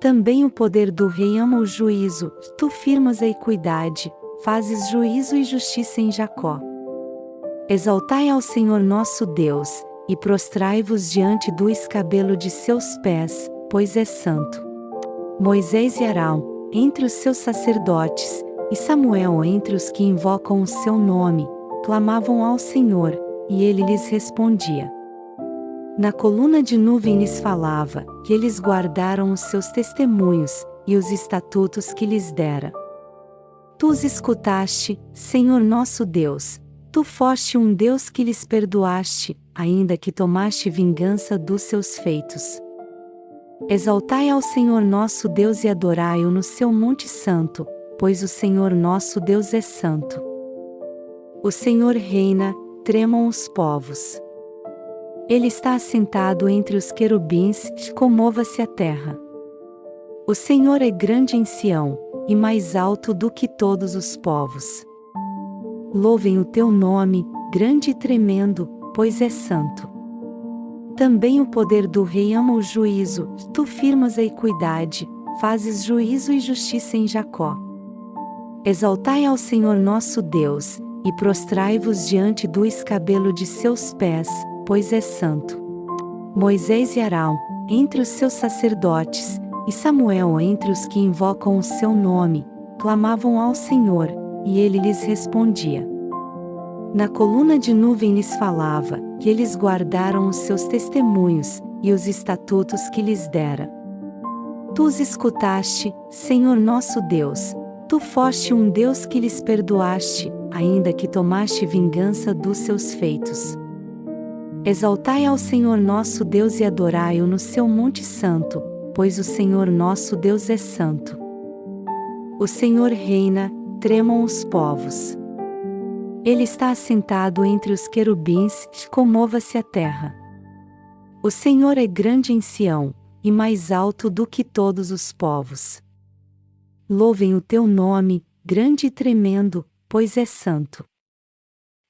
Também o poder do rei ama o juízo, tu firmas a equidade, fazes juízo e justiça em Jacó. Exaltai ao Senhor nosso Deus, e prostrai-vos diante do escabelo de seus pés, pois é santo. Moisés e Arão, entre os seus sacerdotes, e Samuel entre os que invocam o seu nome, clamavam ao Senhor, e ele lhes respondia. Na coluna de nuvem lhes falava, que eles guardaram os seus testemunhos, e os estatutos que lhes dera. Tu os escutaste, Senhor nosso Deus, tu foste um Deus que lhes perdoaste, ainda que tomaste vingança dos seus feitos. Exaltai ao Senhor nosso Deus e adorai-o no seu monte santo, pois o Senhor nosso Deus é santo. O Senhor reina, tremam os povos. Ele está assentado entre os querubins, comova-se a terra. O Senhor é grande em Sião, e mais alto do que todos os povos. Louvem o teu nome, grande e tremendo, pois é santo. Também o poder do Rei ama o juízo, tu firmas a equidade, fazes juízo e justiça em Jacó. Exaltai ao Senhor nosso Deus, e prostrai-vos diante do escabelo de seus pés, pois é santo. Moisés e Arão, entre os seus sacerdotes, e Samuel entre os que invocam o seu nome, clamavam ao Senhor, e ele lhes respondia. Na coluna de nuvem lhes falava, que eles guardaram os seus testemunhos, e os estatutos que lhes dera. Tu os escutaste, Senhor nosso Deus, tu foste um Deus que lhes perdoaste, ainda que tomaste vingança dos seus feitos. Exaltai ao Senhor nosso Deus e adorai-o no seu monte santo, pois o Senhor nosso Deus é santo. O Senhor reina, tremam os povos. Ele está assentado entre os querubins, comova-se a terra. O Senhor é grande em Sião, e mais alto do que todos os povos. Louvem o teu nome, grande e tremendo, pois é santo.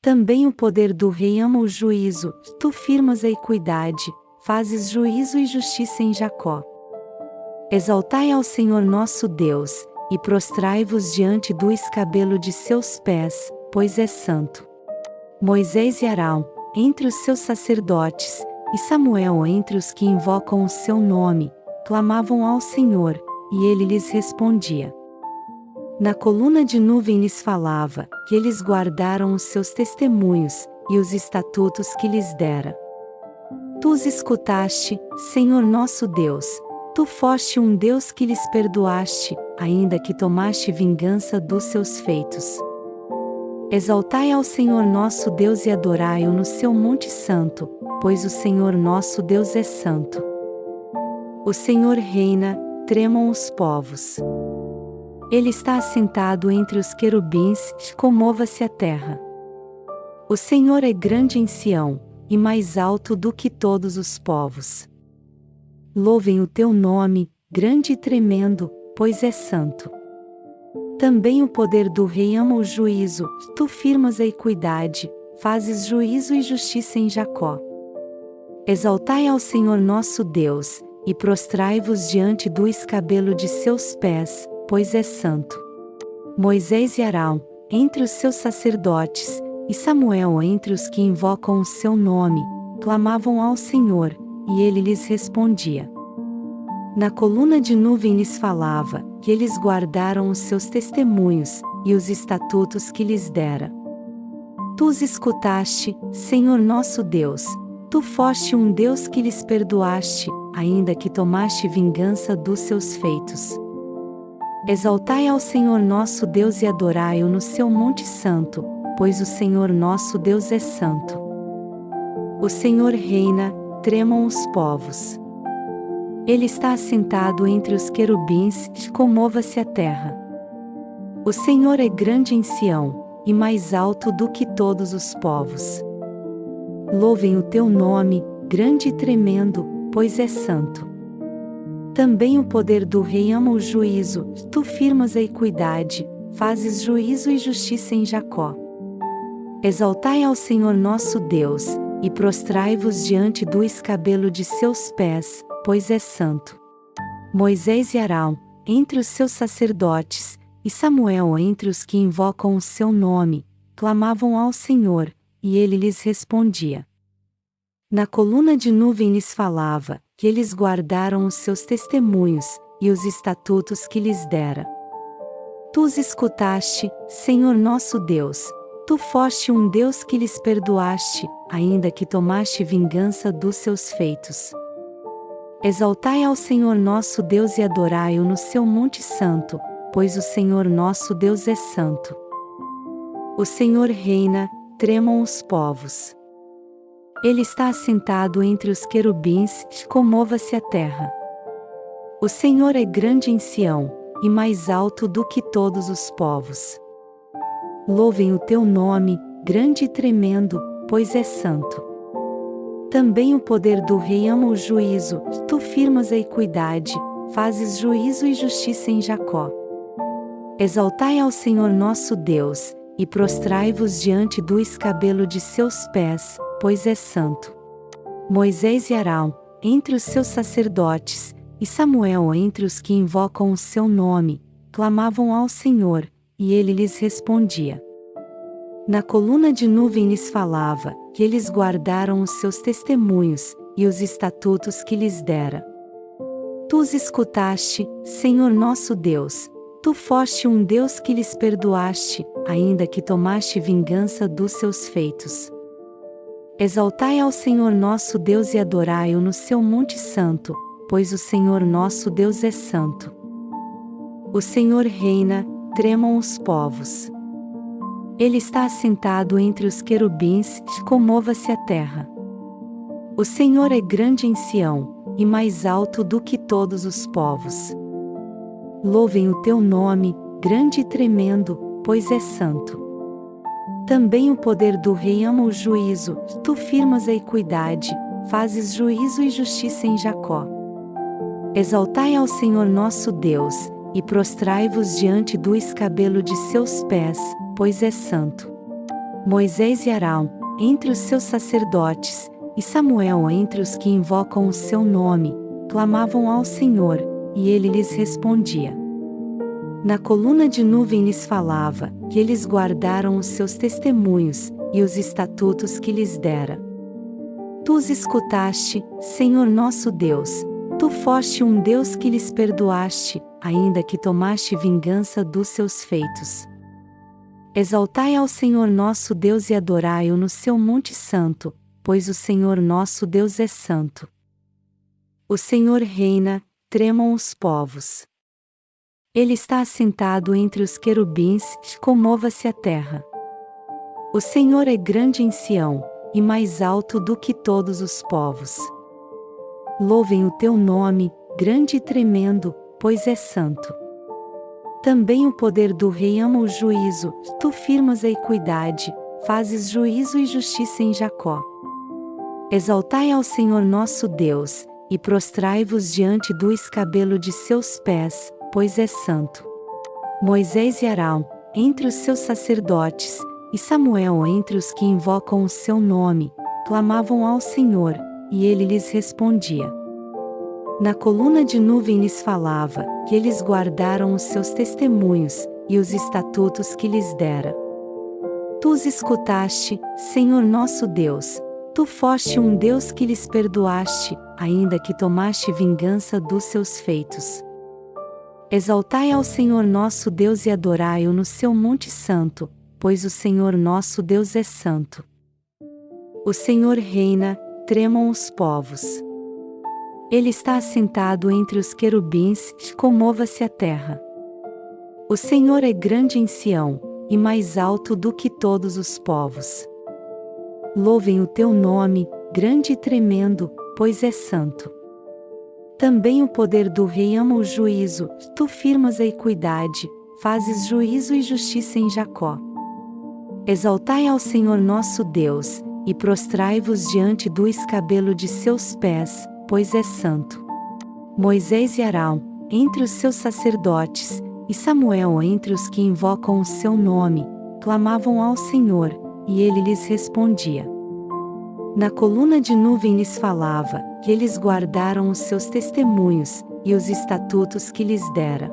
Também o poder do Rei ama o juízo, tu firmas a equidade, fazes juízo e justiça em Jacó. Exaltai ao Senhor nosso Deus, e prostrai-vos diante do escabelo de seus pés, pois é santo. Moisés e Arão, entre os seus sacerdotes, e Samuel entre os que invocam o seu nome, clamavam ao Senhor, e ele lhes respondia. Na coluna de nuvem lhes falava, que eles guardaram os seus testemunhos, e os estatutos que lhes dera. Tu os escutaste, Senhor nosso Deus, tu foste um Deus que lhes perdoaste, ainda que tomaste vingança dos seus feitos. Exaltai ao Senhor nosso Deus e adorai-o no seu monte santo, pois o Senhor nosso Deus é santo. O Senhor reina, tremam os povos. Ele está assentado entre os querubins, comova-se a terra. O Senhor é grande em Sião, e mais alto do que todos os povos. Louvem o teu nome, grande e tremendo, pois é santo. Também o poder do Rei ama o juízo, tu firmas a equidade, fazes juízo e justiça em Jacó. Exaltai ao Senhor nosso Deus, e prostrai-vos diante do escabelo de seus pés, pois é santo. Moisés e Arão, entre os seus sacerdotes, e Samuel entre os que invocam o seu nome, clamavam ao Senhor, e ele lhes respondia. Na coluna de nuvem lhes falava, que eles guardaram os seus testemunhos, e os estatutos que lhes dera. Tu os escutaste, Senhor nosso Deus, tu foste um Deus que lhes perdoaste, ainda que tomaste vingança dos seus feitos. Exaltai ao Senhor nosso Deus e adorai-o no seu monte santo, pois o Senhor nosso Deus é santo. O Senhor reina, tremam os povos. Ele está assentado entre os querubins, comova-se a terra. O Senhor é grande em Sião, e mais alto do que todos os povos. Louvem o teu nome, grande e tremendo, pois é santo. Também o poder do Rei ama o juízo, tu firmas a equidade, fazes juízo e justiça em Jacó. Exaltai ao Senhor nosso Deus, e prostrai-vos diante do escabelo de seus pés, pois é santo. Moisés e Arão, entre os seus sacerdotes, e Samuel entre os que invocam o seu nome, clamavam ao Senhor, e ele lhes respondia. Na coluna de nuvem lhes falava, que eles guardaram os seus testemunhos, e os estatutos que lhes dera. Tu os escutaste, Senhor nosso Deus, tu foste um Deus que lhes perdoaste, ainda que tomaste vingança dos seus feitos. Exaltai ao Senhor nosso Deus e adorai-o no seu monte santo, pois o Senhor nosso Deus é santo. O Senhor reina, tremam os povos. Ele está assentado entre os querubins, comova-se a terra. O Senhor é grande em Sião, e mais alto do que todos os povos. Louvem o teu nome, grande e tremendo, pois é santo. Também o poder do Rei ama o juízo, tu firmas a equidade, fazes juízo e justiça em Jacó. Exaltai ao Senhor nosso Deus, e prostrai-vos diante do escabelo de seus pés, pois é santo. Moisés e Arão, entre os seus sacerdotes, e Samuel entre os que invocam o seu nome, clamavam ao Senhor, e ele lhes respondia. Na coluna de nuvem lhes falava, que eles guardaram os seus testemunhos, e os estatutos que lhes dera. Tu os escutaste, Senhor nosso Deus, tu foste um Deus que lhes perdoaste, ainda que tomaste vingança dos seus feitos. Exaltai ao Senhor nosso Deus e adorai-o no seu monte santo, pois o Senhor nosso Deus é santo. O Senhor reina, tremam os povos. Ele está assentado entre os querubins, comova-se a terra. O Senhor é grande em Sião, e mais alto do que todos os povos. Louvem o teu nome, grande e tremendo, pois é santo. Também o poder do rei ama o juízo, tu firmas a equidade, fazes juízo e justiça em Jacó. Exaltai ao Senhor nosso Deus, e prostrai-vos diante do escabelo de seus pés, pois é santo. Moisés e Arão, entre os seus sacerdotes, e Samuel entre os que invocam o seu nome, clamavam ao Senhor, e ele lhes respondia. Na coluna de nuvem lhes falava, que eles guardaram os seus testemunhos, e os estatutos que lhes dera. Tu os escutaste, Senhor nosso Deus, tu foste um Deus que lhes perdoaste, ainda que tomaste vingança dos seus feitos. Exaltai ao Senhor nosso Deus e adorai-o no seu monte santo, pois o Senhor nosso Deus é santo. O Senhor reina, tremam os povos. Ele está assentado entre os querubins, comova-se a terra. O Senhor é grande em Sião, e mais alto do que todos os povos. Louvem o teu nome, grande e tremendo, pois é santo. Também o poder do rei ama o juízo, tu firmas a equidade, fazes juízo e justiça em Jacó. Exaltai ao Senhor nosso Deus, e prostrai-vos diante do escabelo de seus pés, pois é santo. Moisés e Arão, entre os seus sacerdotes, e Samuel entre os que invocam o seu nome, clamavam ao Senhor, e ele lhes respondia. Na coluna de nuvem lhes falava, que eles guardaram os seus testemunhos, e os estatutos que lhes dera. Tu os escutaste, Senhor nosso Deus, tu foste um Deus que lhes perdoaste, ainda que tomaste vingança dos seus feitos. Exaltai ao Senhor nosso Deus e adorai-o no seu monte santo, pois o Senhor nosso Deus é santo. O Senhor reina, tremam os povos. Ele está assentado entre os querubins, comova-se a terra. O Senhor é grande em Sião, e mais alto do que todos os povos. Louvem o teu nome, grande e tremendo, pois é santo. Também o poder do rei ama o juízo, tu firmas a equidade, fazes juízo e justiça em Jacó. Exaltai ao Senhor nosso Deus, e prostrai-vos diante do escabelo de seus pés, pois é santo. Moisés e Arão, entre os seus sacerdotes, e Samuel entre os que invocam o seu nome, clamavam ao Senhor, e ele lhes respondia. Na coluna de nuvem lhes falava, que eles guardaram os seus testemunhos, e os estatutos que lhes dera.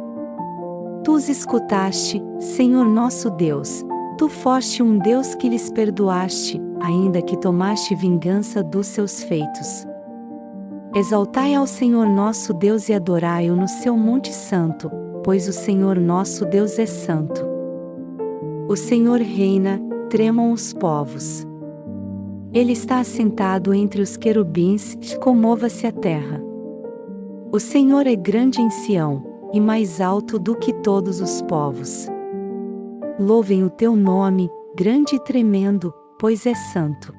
Tu os escutaste, Senhor nosso Deus, tu foste um Deus que lhes perdoaste, ainda que tomaste vingança dos seus feitos. Exaltai ao Senhor nosso Deus e adorai-o no seu monte santo, pois o Senhor nosso Deus é santo. O Senhor reina, tremam os povos. Ele está assentado entre os querubins, comova-se a terra. O Senhor é grande em Sião, e mais alto do que todos os povos. Louvem o teu nome, grande e tremendo, pois é santo.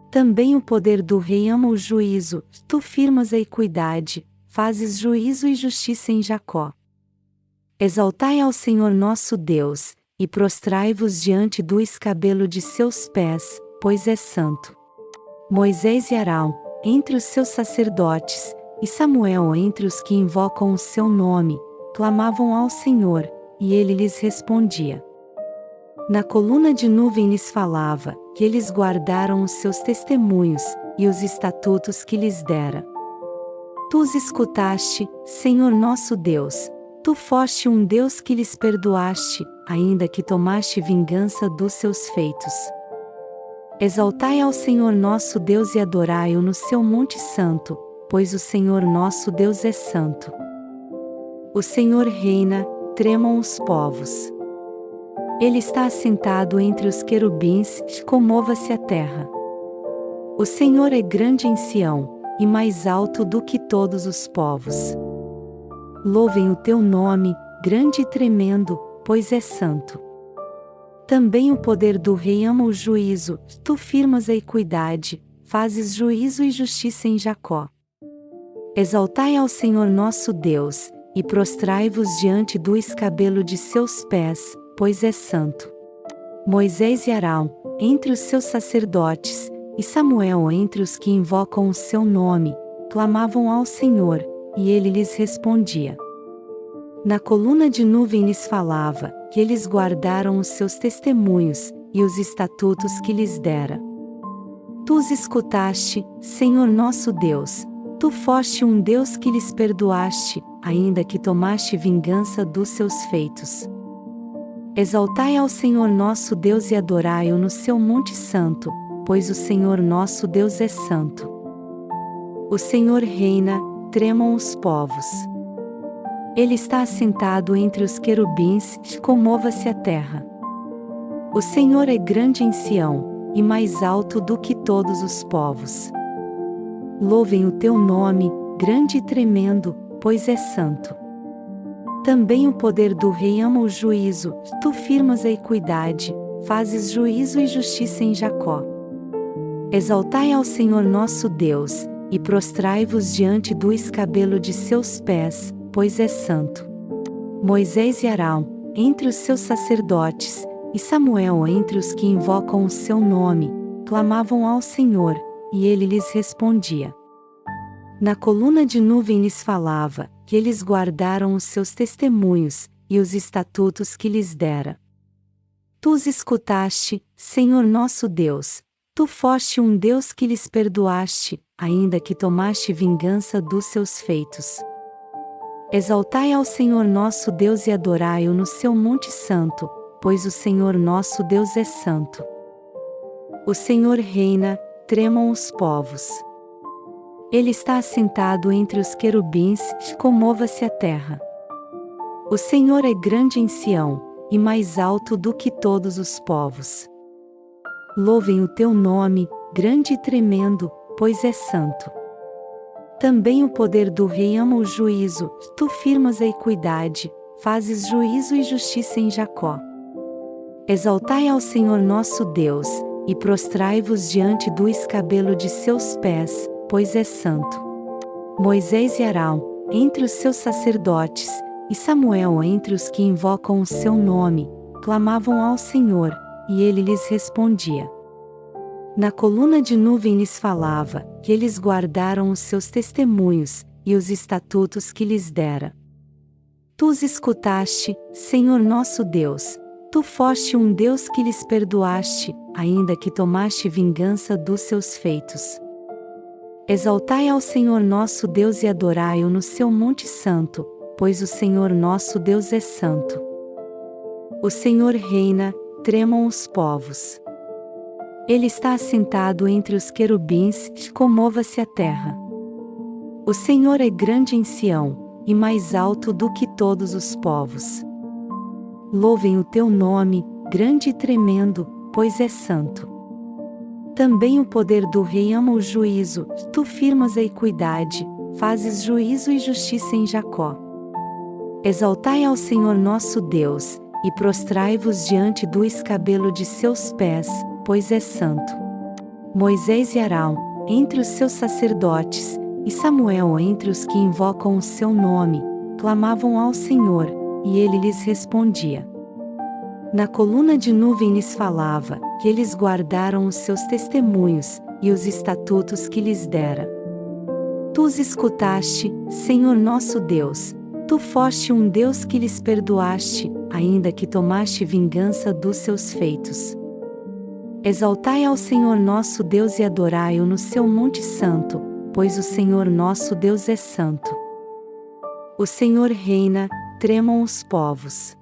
Também o poder do rei ama o juízo, tu firmas a equidade, fazes juízo e justiça em Jacó. Exaltai ao Senhor nosso Deus, e prostrai-vos diante do escabelo de seus pés, pois é santo. Moisés e Arão, entre os seus sacerdotes, e Samuel entre os que invocam o seu nome, clamavam ao Senhor, e ele lhes respondia. Na coluna de nuvem lhes falava, que eles guardaram os seus testemunhos, e os estatutos que lhes dera. Tu os escutaste, Senhor nosso Deus, tu foste um Deus que lhes perdoaste, ainda que tomaste vingança dos seus feitos. Exaltai ao Senhor nosso Deus e adorai-o no seu monte santo, pois o Senhor nosso Deus é santo. O Senhor reina, tremam os povos. Ele está assentado entre os querubins, comova-se a terra. O Senhor é grande em Sião, e mais alto do que todos os povos. Louvem o teu nome, grande e tremendo, pois é santo. Também o poder do rei ama o juízo, tu firmas a equidade, fazes juízo e justiça em Jacó. Exaltai ao Senhor nosso Deus, e prostrai-vos diante do escabelo de seus pés, pois é santo. Moisés e Arão, entre os seus sacerdotes, e Samuel entre os que invocam o seu nome, clamavam ao Senhor, e ele lhes respondia. Na coluna de nuvem lhes falava, que eles guardaram os seus testemunhos, e os estatutos que lhes dera. Tu os escutaste, Senhor nosso Deus, tu foste um Deus que lhes perdoaste, ainda que tomaste vingança dos seus feitos. Exaltai ao Senhor nosso Deus e adorai-o no seu monte santo, pois o Senhor nosso Deus é santo. O Senhor reina, tremam os povos. Ele está assentado entre os querubins, comova-se a terra. O Senhor é grande em Sião, e mais alto do que todos os povos. Louvem o teu nome, grande e tremendo, pois é santo. Também o poder do rei ama o juízo, tu firmas a equidade, fazes juízo e justiça em Jacó. Exaltai ao Senhor nosso Deus, e prostrai-vos diante do escabelo de seus pés, pois é santo. Moisés e Arão, entre os seus sacerdotes, e Samuel entre os que invocam o seu nome, clamavam ao Senhor, e ele lhes respondia. Na coluna de nuvem lhes falava, que eles guardaram os seus testemunhos, e os estatutos que lhes dera. Tu os escutaste, Senhor nosso Deus, tu foste um Deus que lhes perdoaste, ainda que tomaste vingança dos seus feitos. Exaltai ao Senhor nosso Deus e adorai-o no seu monte santo, pois o Senhor nosso Deus é santo. O Senhor reina, tremam os povos. Ele está assentado entre os querubins, comova-se a terra. O Senhor é grande em Sião, e mais alto do que todos os povos. Louvem o teu nome, grande e tremendo, pois é santo. Também o poder do rei ama o juízo, tu firmas a equidade, fazes juízo e justiça em Jacó. Exaltai ao Senhor nosso Deus, e prostrai-vos diante do escabelo de seus pés, pois é santo. Moisés e Arão, entre os seus sacerdotes, e Samuel entre os que invocam o seu nome, clamavam ao Senhor, e ele lhes respondia. Na coluna de nuvem lhes falava, que eles guardaram os seus testemunhos, e os estatutos que lhes dera. Tu os escutaste, Senhor nosso Deus, tu foste um Deus que lhes perdoaste, ainda que tomaste vingança dos seus feitos. Exaltai ao Senhor nosso Deus e adorai-o no seu monte santo, pois o Senhor nosso Deus é santo. O Senhor reina, tremam os povos. Ele está assentado entre os querubins, comova-se a terra. O Senhor é grande em Sião, e mais alto do que todos os povos. Louvem o teu nome, grande e tremendo, pois é santo. Também o poder do rei ama o juízo, tu firmas a equidade, fazes juízo e justiça em Jacó. Exaltai ao Senhor nosso Deus, e prostrai-vos diante do escabelo de seus pés, pois é santo. Moisés e Arão, entre os seus sacerdotes, e Samuel entre os que invocam o seu nome, clamavam ao Senhor, e ele lhes respondia. Na coluna de nuvem lhes falava, que eles guardaram os seus testemunhos, e os estatutos que lhes dera. Tu os escutaste, Senhor nosso Deus, Tu foste um Deus que lhes perdoaste, ainda que tomaste vingança dos seus feitos. Exaltai ao Senhor nosso Deus e adorai-o no seu monte santo, pois o Senhor nosso Deus é santo. O Senhor reina, tremam os povos.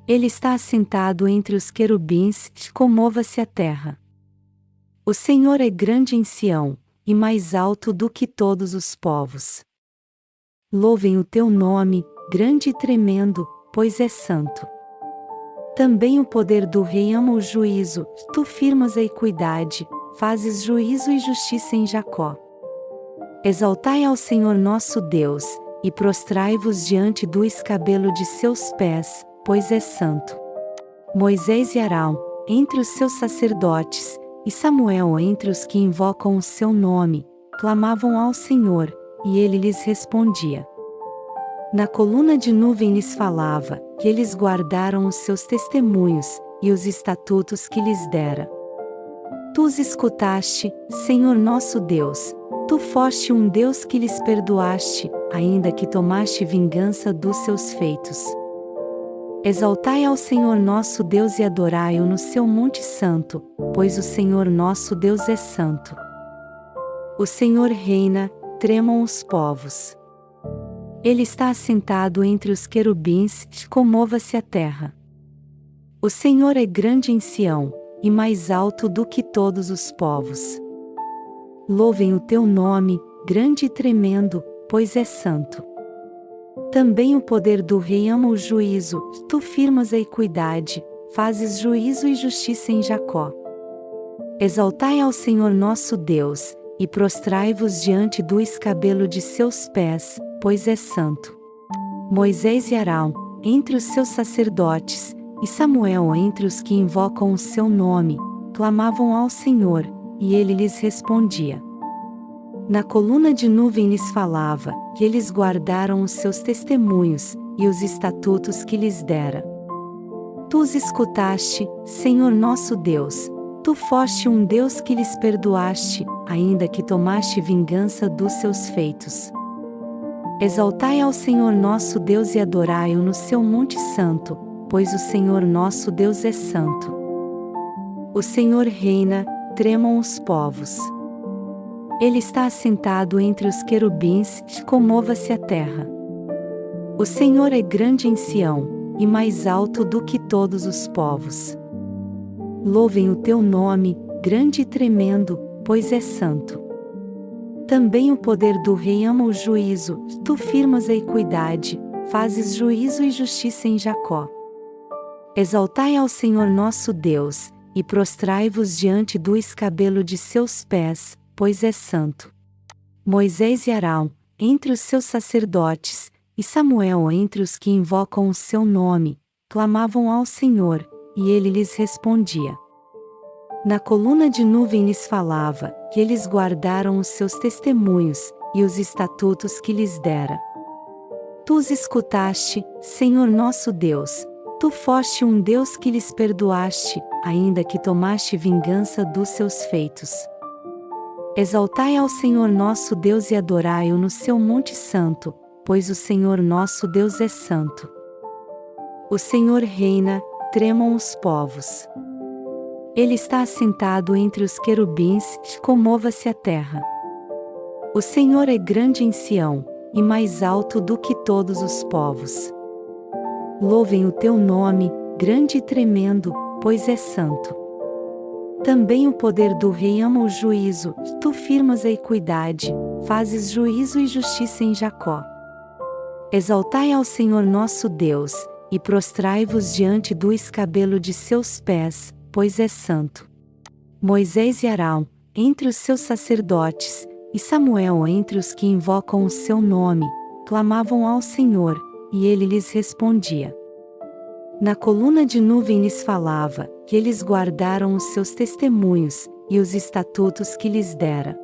Ele está assentado entre os querubins, comova-se a terra. O Senhor é grande em Sião, e mais alto do que todos os povos. Louvem o teu nome, grande e tremendo, pois é santo. Também o poder do rei ama o juízo, tu firmas a equidade, fazes juízo e justiça em Jacó. Exaltai ao Senhor nosso Deus, e prostrai-vos diante do escabelo de seus pés, pois é santo. Moisés e Arão, entre os seus sacerdotes, e Samuel entre os que invocam o seu nome, clamavam ao Senhor, e ele lhes respondia. Na coluna de nuvem lhes falava, que eles guardaram os seus testemunhos, e os estatutos que lhes dera. Tu os escutaste, Senhor nosso Deus, tu foste um Deus que lhes perdoaste, ainda que tomaste vingança dos seus feitos. Exaltai ao Senhor nosso Deus e adorai-o no seu monte santo, pois o Senhor nosso Deus é santo. O Senhor reina, tremam os povos. Ele está assentado entre os querubins, comova-se a terra. O Senhor é grande em Sião, e mais alto do que todos os povos. Louvem o teu nome, grande e tremendo, pois é santo. Também o poder do rei ama o juízo, tu firmas a equidade, fazes juízo e justiça em Jacó. Exaltai ao Senhor nosso Deus, e prostrai-vos diante do escabelo de seus pés, pois é santo. Moisés e Arão, entre os seus sacerdotes, e Samuel entre os que invocam o seu nome, clamavam ao Senhor, e ele lhes respondia. Na coluna de nuvem lhes falava, que eles guardaram os seus testemunhos, e os estatutos que lhes dera. Tu os escutaste, Senhor nosso Deus, tu foste um Deus que lhes perdoaste, ainda que tomaste vingança dos seus feitos. Exaltai ao Senhor nosso Deus e adorai-o no seu monte santo, pois o Senhor nosso Deus é santo. O Senhor reina, tremam os povos. Ele está assentado entre os querubins, comova-se a terra. O Senhor é grande em Sião, e mais alto do que todos os povos. Louvem o teu nome, grande e tremendo, pois é santo. Também o poder do rei ama o juízo, tu firmas a equidade, fazes juízo e justiça em Jacó. Exaltai ao Senhor nosso Deus, e prostrai-vos diante do escabelo de seus pés, pois é santo. Moisés e Arão, entre os seus sacerdotes, e Samuel entre os que invocam o seu nome, clamavam ao Senhor, e ele lhes respondia. Na coluna de nuvem lhes falava, que eles guardaram os seus testemunhos, e os estatutos que lhes dera. Tu os escutaste, Senhor nosso Deus, tu foste um Deus que lhes perdoaste, ainda que tomaste vingança dos seus feitos. Exaltai ao Senhor nosso Deus e adorai-o no seu monte santo, pois o Senhor nosso Deus é santo. O Senhor reina, tremam os povos. Ele está assentado entre os querubins, comova-se a terra. O Senhor é grande em Sião, e mais alto do que todos os povos. Louvem o teu nome, grande e tremendo, pois é santo. Também o poder do rei ama o juízo, tu firmas a equidade, fazes juízo e justiça em Jacó. Exaltai ao Senhor nosso Deus, e prostrai-vos diante do escabelo de seus pés, pois é santo. Moisés e Arão, entre os seus sacerdotes, e Samuel entre os que invocam o seu nome, clamavam ao Senhor, e ele lhes respondia. Na coluna de nuvem lhes falava, que eles guardaram os seus testemunhos, e os estatutos que lhes dera.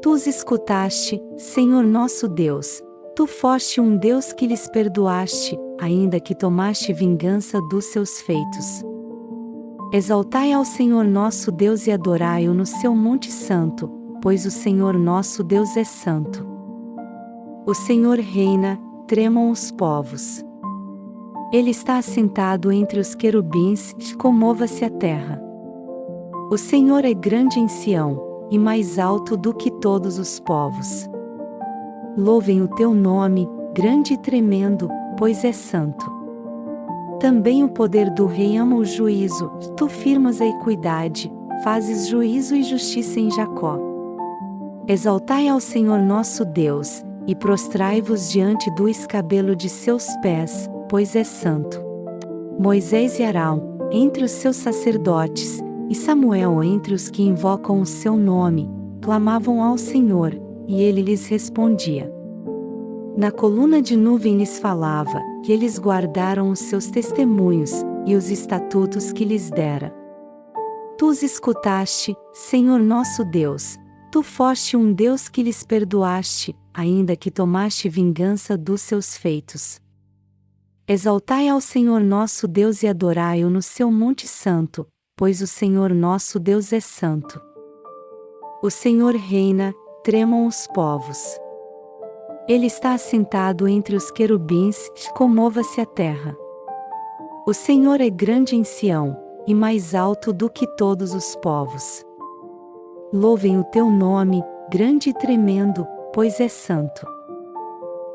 Tu os escutaste, Senhor nosso Deus, tu foste um Deus que lhes perdoaste, ainda que tomaste vingança dos seus feitos. Exaltai ao Senhor nosso Deus e adorai-o no seu monte santo, pois o Senhor nosso Deus é santo. O Senhor reina, tremam os povos. Ele está assentado entre os querubins, comova-se a terra. O Senhor é grande em Sião, e mais alto do que todos os povos. Louvem o teu nome, grande e tremendo, pois é santo. Também o poder do Rei ama o juízo, tu firmas a equidade, fazes juízo e justiça em Jacó. Exaltai ao Senhor nosso Deus, e prostrai-vos diante do escabelo de seus pés, pois é santo. Moisés e Arão, entre os seus sacerdotes, e Samuel entre os que invocam o seu nome, clamavam ao Senhor, e ele lhes respondia. Na coluna de nuvem lhes falava, que eles guardaram os seus testemunhos, e os estatutos que lhes dera. Tu os escutaste, Senhor nosso Deus, tu foste um Deus que lhes perdoaste, ainda que tomaste vingança dos seus feitos. Exaltai ao Senhor nosso Deus e adorai-o no seu monte santo, pois o Senhor nosso Deus é santo. O Senhor reina, tremam os povos. Ele está assentado entre os querubins, comova-se a terra. O Senhor é grande em Sião, e mais alto do que todos os povos. Louvem o teu nome, grande e tremendo, pois é santo.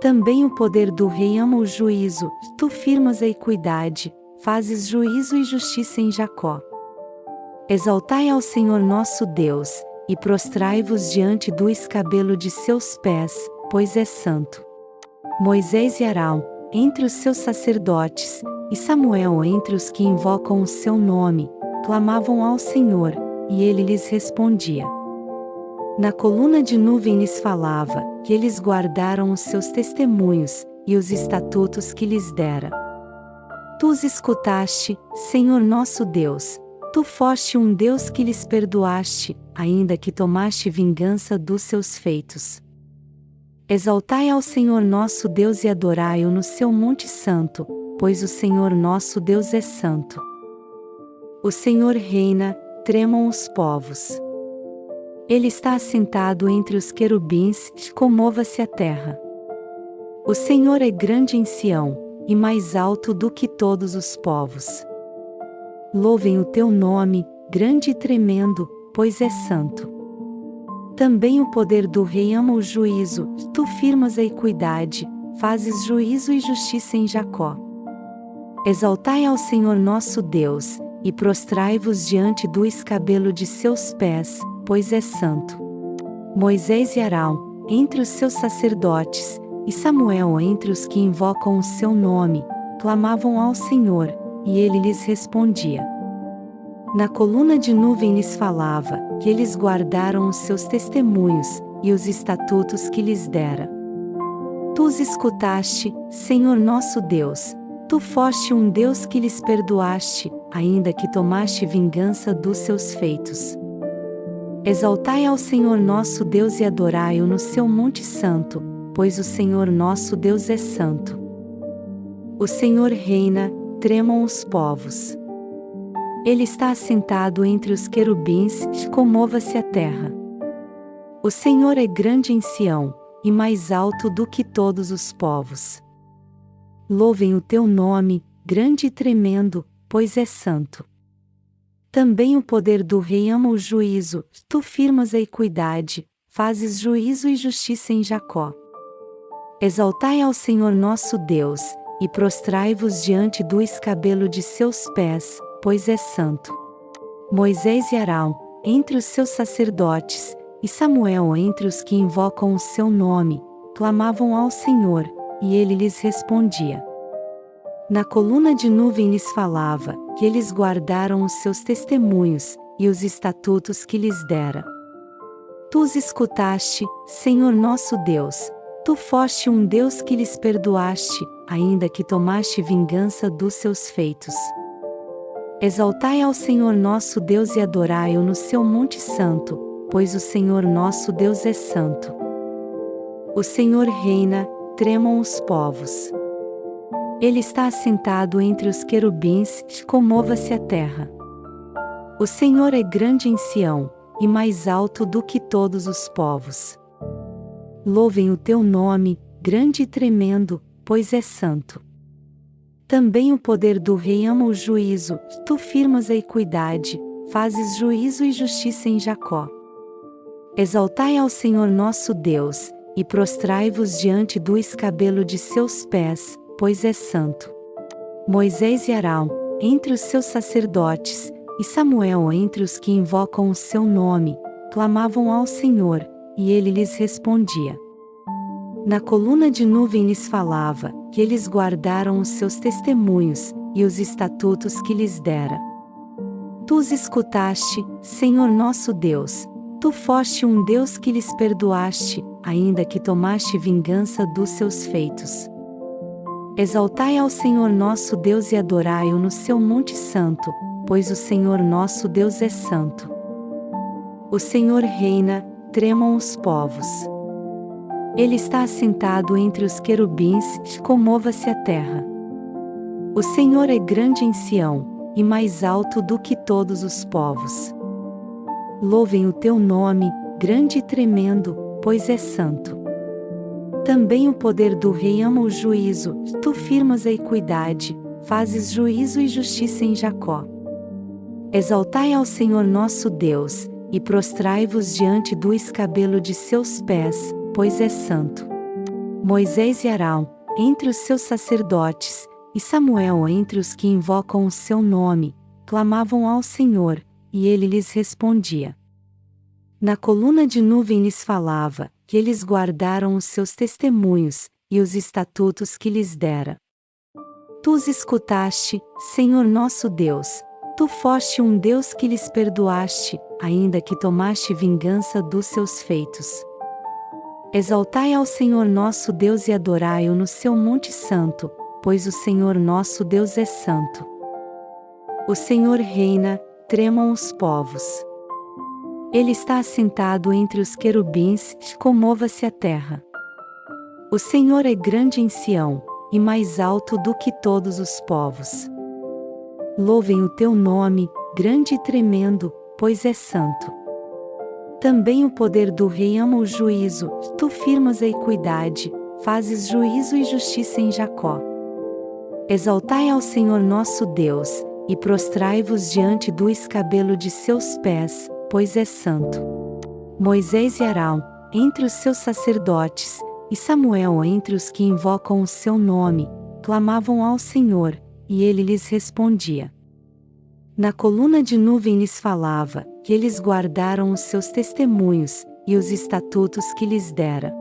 Também o poder do Rei ama o juízo, tu firmas a equidade, fazes juízo e justiça em Jacó. Exaltai ao Senhor nosso Deus, e prostrai-vos diante do escabelo de seus pés, pois é santo. Moisés e Arão, entre os seus sacerdotes, e Samuel entre os que invocam o seu nome, clamavam ao Senhor, e ele lhes respondia. Na coluna de nuvem lhes falava, que eles guardaram os seus testemunhos, e os estatutos que lhes dera. Tu os escutaste, Senhor nosso Deus, tu foste um Deus que lhes perdoaste, ainda que tomaste vingança dos seus feitos. Exaltai ao Senhor nosso Deus e adorai-o no seu monte santo, pois o Senhor nosso Deus é santo. O Senhor reina, tremam os povos. Ele está assentado entre os querubins, comova-se a terra. O Senhor é grande em Sião, e mais alto do que todos os povos. Louvem o teu nome, grande e tremendo, pois é santo. Também o poder do Rei ama o juízo, tu firmas a equidade, fazes juízo e justiça em Jacó. Exaltai ao Senhor nosso Deus, e prostrai-vos diante do escabelo de seus pés, pois é santo. Moisés e Arão, entre os seus sacerdotes, e Samuel entre os que invocam o seu nome, clamavam ao Senhor, e ele lhes respondia. Na coluna de nuvem lhes falava, que eles guardaram os seus testemunhos, e os estatutos que lhes dera. Tu os escutaste, Senhor nosso Deus, tu foste um Deus que lhes perdoaste, ainda que tomaste vingança dos seus feitos. Exaltai ao Senhor nosso Deus e adorai-o no seu monte santo, pois o Senhor nosso Deus é santo. O Senhor reina, tremam os povos. Ele está assentado entre os querubins, comova-se a terra. O Senhor é grande em Sião, e mais alto do que todos os povos. Louvem o teu nome, grande e tremendo, pois é santo. Também o poder do Rei ama o juízo, tu firmas a equidade, fazes juízo e justiça em Jacó. Exaltai ao Senhor nosso Deus, e prostrai-vos diante do escabelo de seus pés, pois é santo. Moisés e Arão, entre os seus sacerdotes, e Samuel entre os que invocam o seu nome, clamavam ao Senhor, e ele lhes respondia. Na coluna de nuvem lhes falava, que eles guardaram os seus testemunhos, e os estatutos que lhes dera. Tu os escutaste, Senhor nosso Deus, tu foste um Deus que lhes perdoaste, ainda que tomaste vingança dos seus feitos. Exaltai ao Senhor nosso Deus e adorai-o no seu monte santo, pois o Senhor nosso Deus é santo. O Senhor reina, tremam os povos. Ele está assentado entre os querubins, comova-se a terra. O Senhor é grande em Sião, e mais alto do que todos os povos. Louvem o teu nome, grande e tremendo, pois é santo. Também o poder do rei ama o juízo, tu firmas a equidade, fazes juízo e justiça em Jacó. Exaltai ao Senhor nosso Deus, e prostrai-vos diante do escabelo de seus pés, pois é santo. Moisés e Arão, entre os seus sacerdotes, e Samuel entre os que invocam o seu nome, clamavam ao Senhor, e ele lhes respondia. Na coluna de nuvem lhes falava, que eles guardaram os seus testemunhos, e os estatutos que lhes dera. Tu os escutaste, Senhor nosso Deus, tu foste um Deus que lhes perdoaste, ainda que tomaste vingança dos seus feitos. Exaltai ao Senhor nosso Deus e adorai-o no seu monte santo, pois o Senhor nosso Deus é santo. O Senhor reina, tremam os povos. Ele está assentado entre os querubins, comova-se a terra. O Senhor é grande em Sião, e mais alto do que todos os povos. Louvem o teu nome, grande e tremendo, pois é santo. Também o poder do rei ama o juízo, tu firmas a equidade, fazes juízo e justiça em Jacó. Exaltai ao Senhor nosso Deus, e prostrai-vos diante do escabelo de seus pés, pois é santo. Moisés e Arão, entre os seus sacerdotes, e Samuel entre os que invocam o seu nome, clamavam ao Senhor, e ele lhes respondia. Na coluna de nuvem lhes falava, que eles guardaram os seus testemunhos, e os estatutos que lhes dera. Tu os escutaste, Senhor nosso Deus, tu foste um Deus que lhes perdoaste, ainda que tomaste vingança dos seus feitos. Exaltai ao Senhor nosso Deus e adorai-o no seu monte santo, pois o Senhor nosso Deus é santo. O Senhor reina, tremam os povos. Ele está assentado entre os querubins, comova-se a terra. O Senhor é grande em Sião, e mais alto do que todos os povos. Louvem o teu nome, grande e tremendo, pois é santo. Também o poder do rei ama o juízo, tu firmas a equidade, fazes juízo e justiça em Jacó. Exaltai ao Senhor nosso Deus, e prostrai-vos diante do escabelo de seus pés, pois é santo. Moisés e Arão, entre os seus sacerdotes, e Samuel entre os que invocam o seu nome, clamavam ao Senhor, e ele lhes respondia. Na coluna de nuvem lhes falava, que eles guardaram os seus testemunhos, e os estatutos que lhes dera.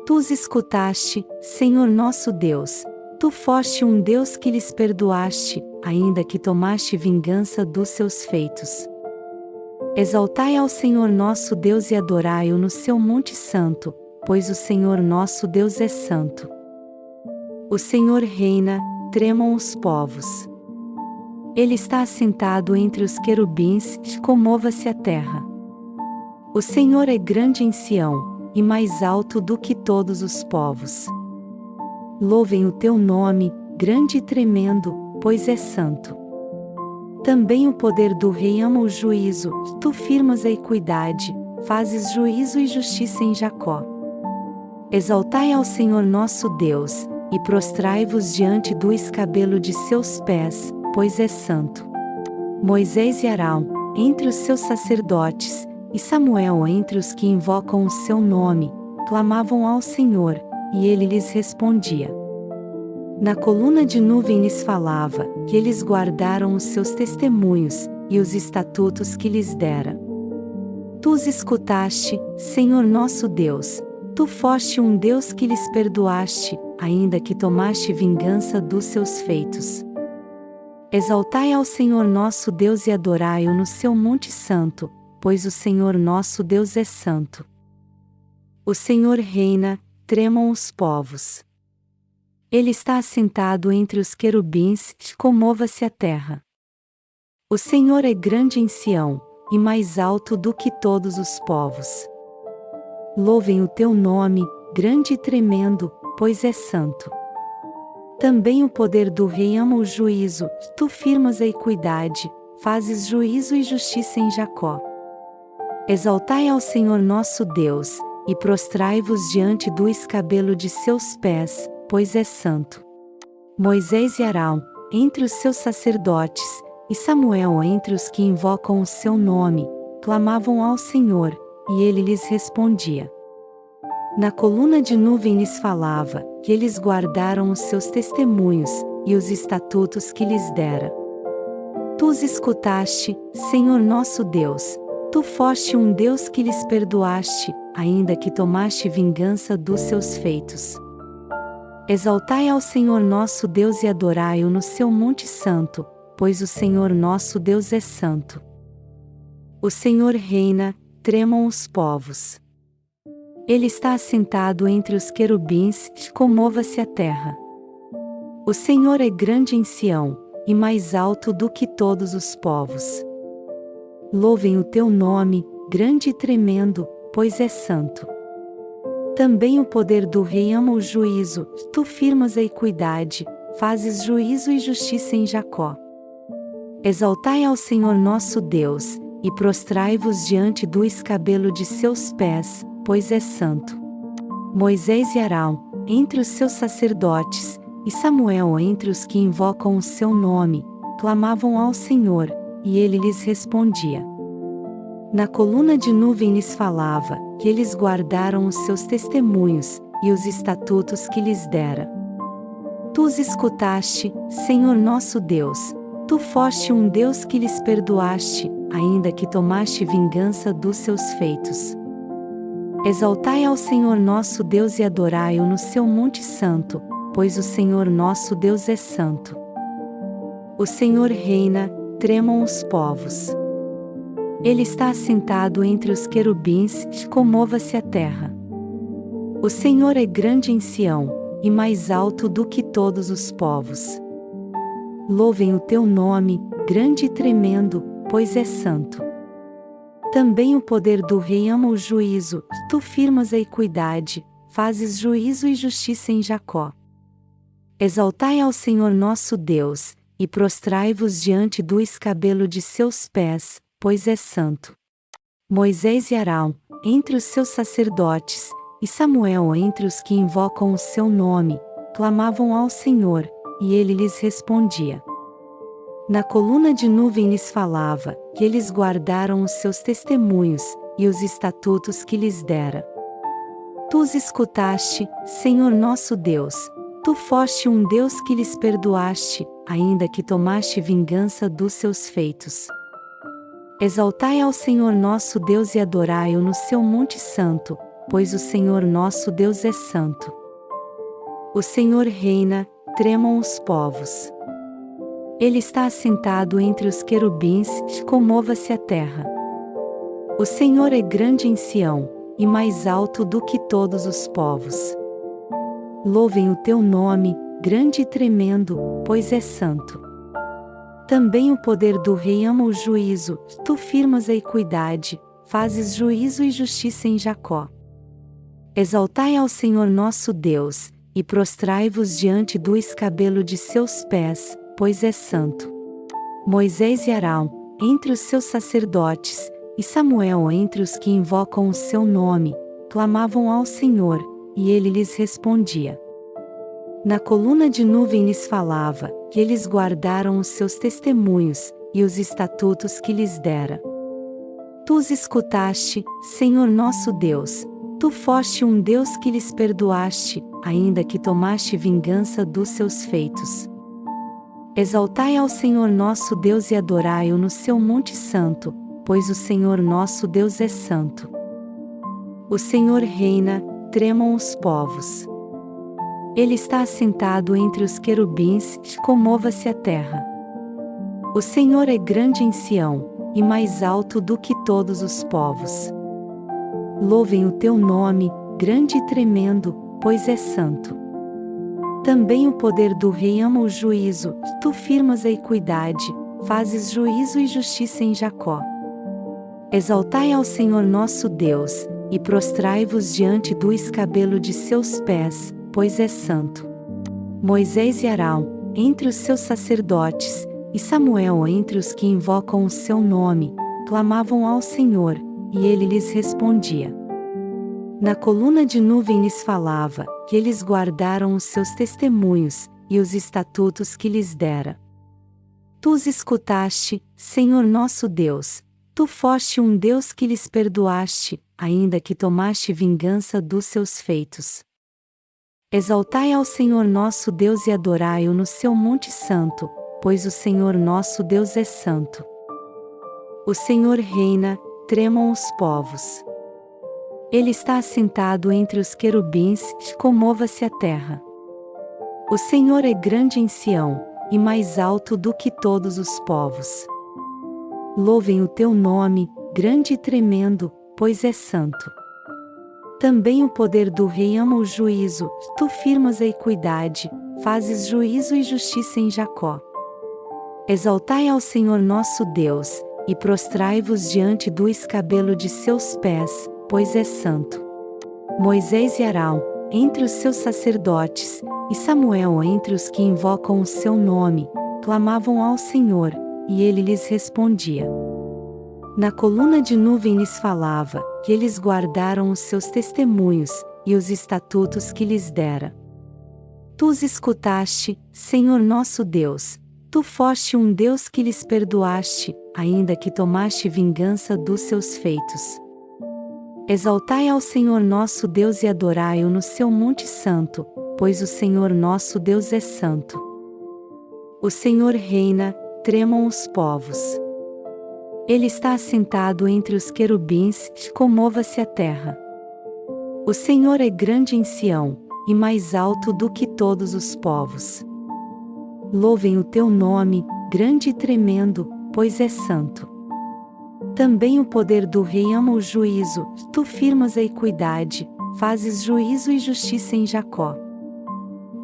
Tu os escutaste, Senhor nosso Deus, tu foste um Deus que lhes perdoaste, ainda que tomaste vingança dos seus feitos. Exaltai ao Senhor nosso Deus e adorai-o no seu monte santo, pois o Senhor nosso Deus é santo. O Senhor reina, tremam os povos. Ele está assentado entre os querubins, comova-se a terra. O Senhor é grande em Sião, e mais alto do que todos os povos. Louvem o teu nome, grande e tremendo, pois é santo. Também o poder do rei ama o juízo, tu firmas a equidade, fazes juízo e justiça em Jacó. Exaltai ao Senhor nosso Deus, e prostrai-vos diante do escabelo de seus pés, pois é santo. Moisés e Arão, entre os seus sacerdotes, e Samuel entre os que invocam o seu nome, clamavam ao Senhor, e ele lhes respondia. Na coluna de nuvem lhes falava, que eles guardaram os seus testemunhos, e os estatutos que lhes dera. Tu os escutaste, Senhor nosso Deus, tu foste um Deus que lhes perdoaste, ainda que tomaste vingança dos seus feitos. Exaltai ao Senhor nosso Deus e adorai-o no seu monte santo, pois o Senhor nosso Deus é santo. O Senhor reina, tremam os povos. Ele está assentado entre os querubins, comova-se a terra. O Senhor é grande em Sião, e mais alto do que todos os povos. Louvem o teu nome, grande e tremendo, pois é santo. Também o poder do rei ama o juízo, tu firmas a equidade, fazes juízo e justiça em Jacó. Exaltai ao Senhor nosso Deus, e prostrai-vos diante do escabelo de seus pés, pois é santo. Moisés e Arão, entre os seus sacerdotes, e Samuel entre os que invocam o seu nome, clamavam ao Senhor, e ele lhes respondia. Na coluna de nuvem lhes falava, que eles guardaram os seus testemunhos, e os estatutos que lhes dera. Tu os escutaste, Senhor nosso Deus, tu foste um Deus que lhes perdoaste, ainda que tomaste vingança dos seus feitos. Exaltai ao Senhor nosso Deus e adorai-o no seu monte santo, pois o Senhor nosso Deus é santo. O Senhor reina, tremam os povos. Ele está assentado entre os querubins, comova-se a terra. O Senhor é grande em Sião, e mais alto do que todos os povos. Louvem o teu nome, grande e tremendo, pois é santo. Também o poder do rei ama o juízo, tu firmas a equidade, fazes juízo e justiça em Jacó. Exaltai ao Senhor nosso Deus, e prostrai-vos diante do escabelo de seus pés, pois é santo. Moisés e Arão, entre os seus sacerdotes, e Samuel entre os que invocam o seu nome, clamavam ao Senhor, e ele lhes respondia. Na coluna de nuvem lhes falava, que eles guardaram os seus testemunhos, e os estatutos que lhes dera. Tu os escutaste, Senhor nosso Deus, tu foste um Deus que lhes perdoaste, ainda que tomaste vingança dos seus feitos. Exaltai ao Senhor nosso Deus e adorai-o no seu monte santo, pois o Senhor nosso Deus é santo. O Senhor reina, tremam os povos. Ele está assentado entre os querubins, comova-se a terra. O Senhor é grande em Sião, e mais alto do que todos os povos. Louvem o teu nome, grande e tremendo, pois é santo. Também o poder do rei ama o juízo, tu firmas a equidade, fazes juízo e justiça em Jacó. Exaltai ao Senhor nosso Deus, e prostrai-vos diante do escabelo de seus pés, pois é santo. Moisés e Arão, entre os seus sacerdotes, e Samuel entre os que invocam o seu nome, clamavam ao Senhor, e ele lhes respondia. Na coluna de nuvem lhes falava, que eles guardaram os seus testemunhos, e os estatutos que lhes dera. Tu os escutaste, Senhor nosso Deus, tu foste um Deus que lhes perdoaste, ainda que tomaste vingança dos seus feitos. Exaltai ao Senhor nosso Deus e adorai-o no seu monte santo, pois o Senhor nosso Deus é santo. O Senhor reina, tremam os povos. Ele está assentado entre os querubins, comova-se a terra. O Senhor é grande em Sião, e mais alto do que todos os povos. Louvem o teu nome, grande e tremendo, pois é santo. Também o poder do rei ama o juízo, tu firmas a equidade, fazes juízo e justiça em Jacó. Exaltai ao Senhor nosso Deus, e prostrai-vos diante do escabelo de seus pés, pois é santo. Moisés e Arão, entre os seus sacerdotes, e Samuel entre os que invocam o seu nome, clamavam ao Senhor, e ele lhes respondia. Na coluna de nuvem lhes falava, que eles guardaram os seus testemunhos, e os estatutos que lhes dera. Tu os escutaste, Senhor nosso Deus, tu foste um Deus que lhes perdoaste, ainda que tomaste vingança dos seus feitos. Exaltai ao Senhor nosso Deus e adorai-o no seu monte santo, pois o Senhor nosso Deus é santo. O Senhor reina, tremam os povos. Ele está assentado entre os querubins, comova-se a terra. O Senhor é grande em Sião, e mais alto do que todos os povos. Louvem o teu nome, grande e tremendo, pois é santo. Também o poder do rei ama o juízo, tu firmas a equidade, fazes juízo e justiça em Jacó. Exaltai ao Senhor nosso Deus, e prostrai-vos diante do escabelo de seus pés, pois é santo. Moisés e Arão, entre os seus sacerdotes, e Samuel entre os que invocam o seu nome, clamavam ao Senhor, e ele lhes respondia. Na coluna de nuvem lhes falava, que eles guardaram os seus testemunhos, e os estatutos que lhes dera. Tu os escutaste, Senhor nosso Deus, tu foste um Deus que lhes perdoaste, ainda que tomaste vingança dos seus feitos. Exaltai ao Senhor nosso Deus e adorai-o no seu monte santo, pois o Senhor nosso Deus é santo. O Senhor reina, tremam os povos. Ele está assentado entre os querubins, comova-se a terra. O Senhor é grande em Sião, e mais alto do que todos os povos. Louvem o teu nome, grande e tremendo, pois é santo. Também o poder do rei ama o juízo, tu firmas a equidade, fazes juízo e justiça em Jacó. Exaltai ao Senhor nosso Deus, e prostrai-vos diante do escabelo de seus pés, pois é santo. Moisés e Arão, entre os seus sacerdotes, e Samuel entre os que invocam o seu nome, clamavam ao Senhor, e ele lhes respondia. Na coluna de nuvem lhes falava, que eles guardaram os seus testemunhos, e os estatutos que lhes dera. Tu os escutaste, Senhor nosso Deus, tu foste um Deus que lhes perdoaste, ainda que tomaste vingança dos seus feitos. Exaltai ao Senhor nosso Deus e adorai-o no seu monte santo, pois o Senhor nosso Deus é santo. O Senhor reina, tremam os povos. Ele está assentado entre os querubins, comova-se a terra. O Senhor é grande em Sião, e mais alto do que todos os povos. Louvem o teu nome, grande e tremendo, pois é santo. Também o poder do rei ama o juízo, tu firmas a equidade, fazes juízo e justiça em Jacó.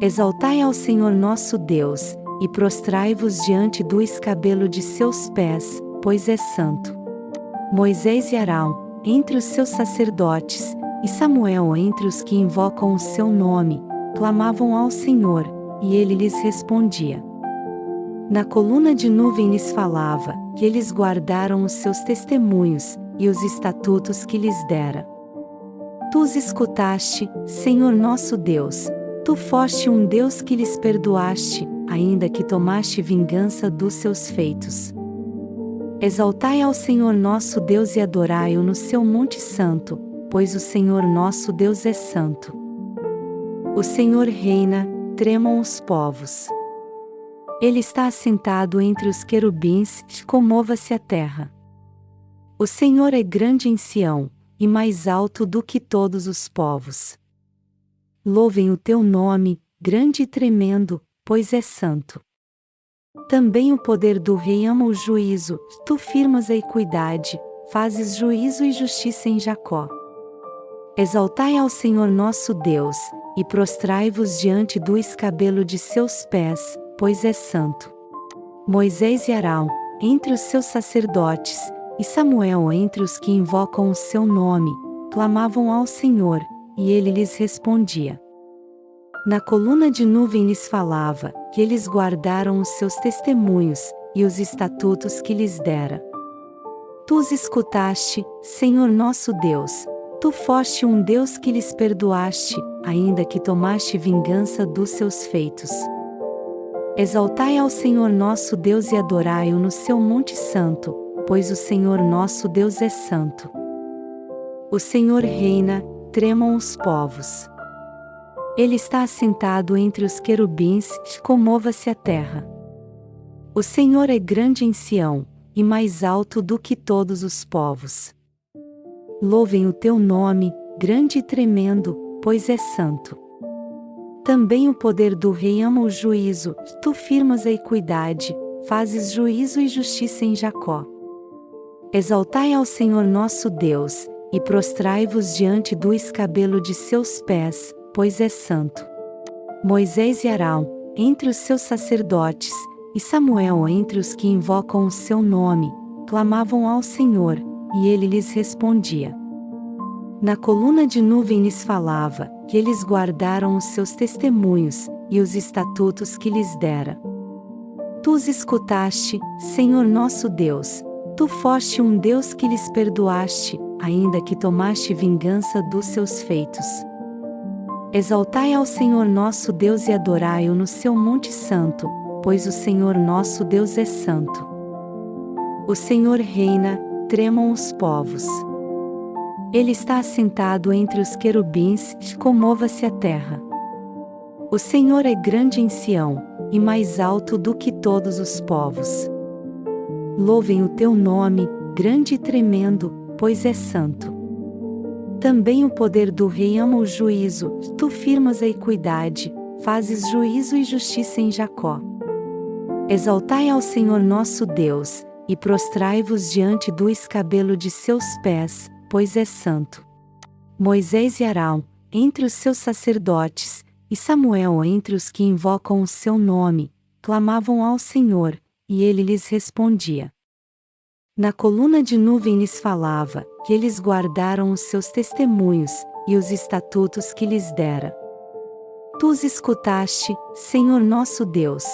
Exaltai ao Senhor nosso Deus, e prostrai-vos diante do escabelo de seus pés, pois é santo. Moisés e Arão, entre os seus sacerdotes, e Samuel entre os que invocam o seu nome, clamavam ao Senhor, e ele lhes respondia. Na coluna de nuvem lhes falava, que eles guardaram os seus testemunhos, e os estatutos que lhes dera. Tu os escutaste, Senhor nosso Deus, tu foste um Deus que lhes perdoaste, ainda que tomaste vingança dos seus feitos. Exaltai ao Senhor nosso Deus e adorai-o no seu monte santo, pois o Senhor nosso Deus é santo. O Senhor reina, tremam os povos. Ele está assentado entre os querubins, comova-se a terra. O Senhor é grande em Sião, e mais alto do que todos os povos. Louvem o teu nome, grande e tremendo, pois é santo. Também o poder do rei ama o juízo, tu firmas a equidade, fazes juízo e justiça em Jacó. Exaltai ao Senhor nosso Deus, e prostrai-vos diante do escabelo de seus pés, pois é santo. Moisés e Arão, entre os seus sacerdotes, e Samuel entre os que invocam o seu nome, clamavam ao Senhor, e ele lhes respondia. Na coluna de nuvem lhes falava, que eles guardaram os seus testemunhos, e os estatutos que lhes dera. Tu os escutaste, Senhor nosso Deus, tu foste um Deus que lhes perdoaste, ainda que tomaste vingança dos seus feitos. Exaltai ao Senhor nosso Deus e adorai-o no seu monte santo, pois o Senhor nosso Deus é santo. O Senhor reina, tremam os povos. Ele está assentado entre os querubins, comova-se a terra. O Senhor é grande em Sião, e mais alto do que todos os povos. Louvem o teu nome, grande e tremendo, pois é santo. Também o poder do rei ama o juízo, tu firmas a equidade, fazes juízo e justiça em Jacó. Exaltai ao Senhor nosso Deus, e prostrai-vos diante do escabelo de seus pés, pois é santo. Moisés e Arão, entre os seus sacerdotes, e Samuel entre os que invocam o seu nome, clamavam ao Senhor, e ele lhes respondia. Na coluna de nuvem lhes falava, que eles guardaram os seus testemunhos, e os estatutos que lhes dera. Tu os escutaste, Senhor nosso Deus, tu foste um Deus que lhes perdoaste, ainda que tomaste vingança dos seus feitos. Exaltai ao Senhor nosso Deus e adorai-o no seu monte santo, pois o Senhor nosso Deus é santo. O Senhor reina, tremam os povos. Ele está assentado entre os querubins, comova-se a terra. O Senhor é grande em Sião, e mais alto do que todos os povos. Louvem o teu nome, grande e tremendo, pois é santo. Também o poder do rei ama o juízo, tu firmas a equidade, fazes juízo e justiça em Jacó. Exaltai ao Senhor nosso Deus, e prostrai-vos diante do escabelo de seus pés, pois é santo. Moisés e Arão, entre os seus sacerdotes, e Samuel entre os que invocam o seu nome, clamavam ao Senhor, e ele lhes respondia. Na coluna de nuvem lhes falava, que eles guardaram os seus testemunhos, e os estatutos que lhes dera. Tu os escutaste, Senhor nosso Deus,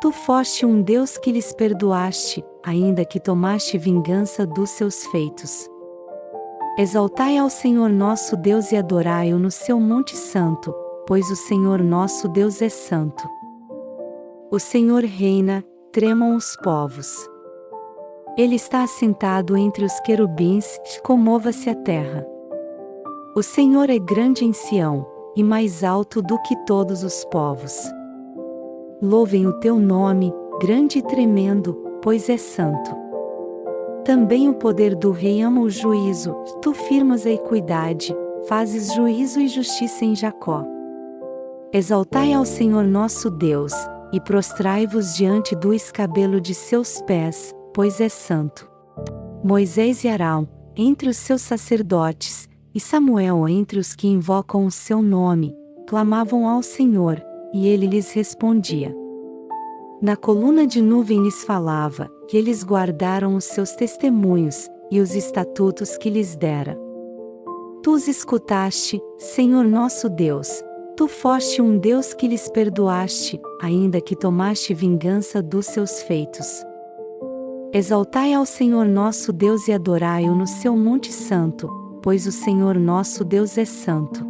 tu foste um Deus que lhes perdoaste, ainda que tomaste vingança dos seus feitos. Exaltai ao Senhor nosso Deus e adorai-o no seu monte santo, pois o Senhor nosso Deus é santo. O Senhor reina, tremam os povos. Ele está assentado entre os querubins, comova-se a terra. O Senhor é grande em Sião, e mais alto do que todos os povos. Louvem o teu nome, grande e tremendo, pois é santo. Também o poder do rei ama o juízo, tu firmas a equidade, fazes juízo e justiça em Jacó. Exaltai ao Senhor nosso Deus, e prostrai-vos diante do escabelo de seus pés, pois é santo. Moisés e Arão, entre os seus sacerdotes, e Samuel entre os que invocam o seu nome, clamavam ao Senhor, e ele lhes respondia. Na coluna de nuvem lhes falava, que eles guardaram os seus testemunhos, e os estatutos que lhes dera. Tu os escutaste, Senhor nosso Deus, tu foste um Deus que lhes perdoaste, ainda que tomaste vingança dos seus feitos. Exaltai ao Senhor nosso Deus e adorai-o no seu monte santo, pois o Senhor nosso Deus é santo.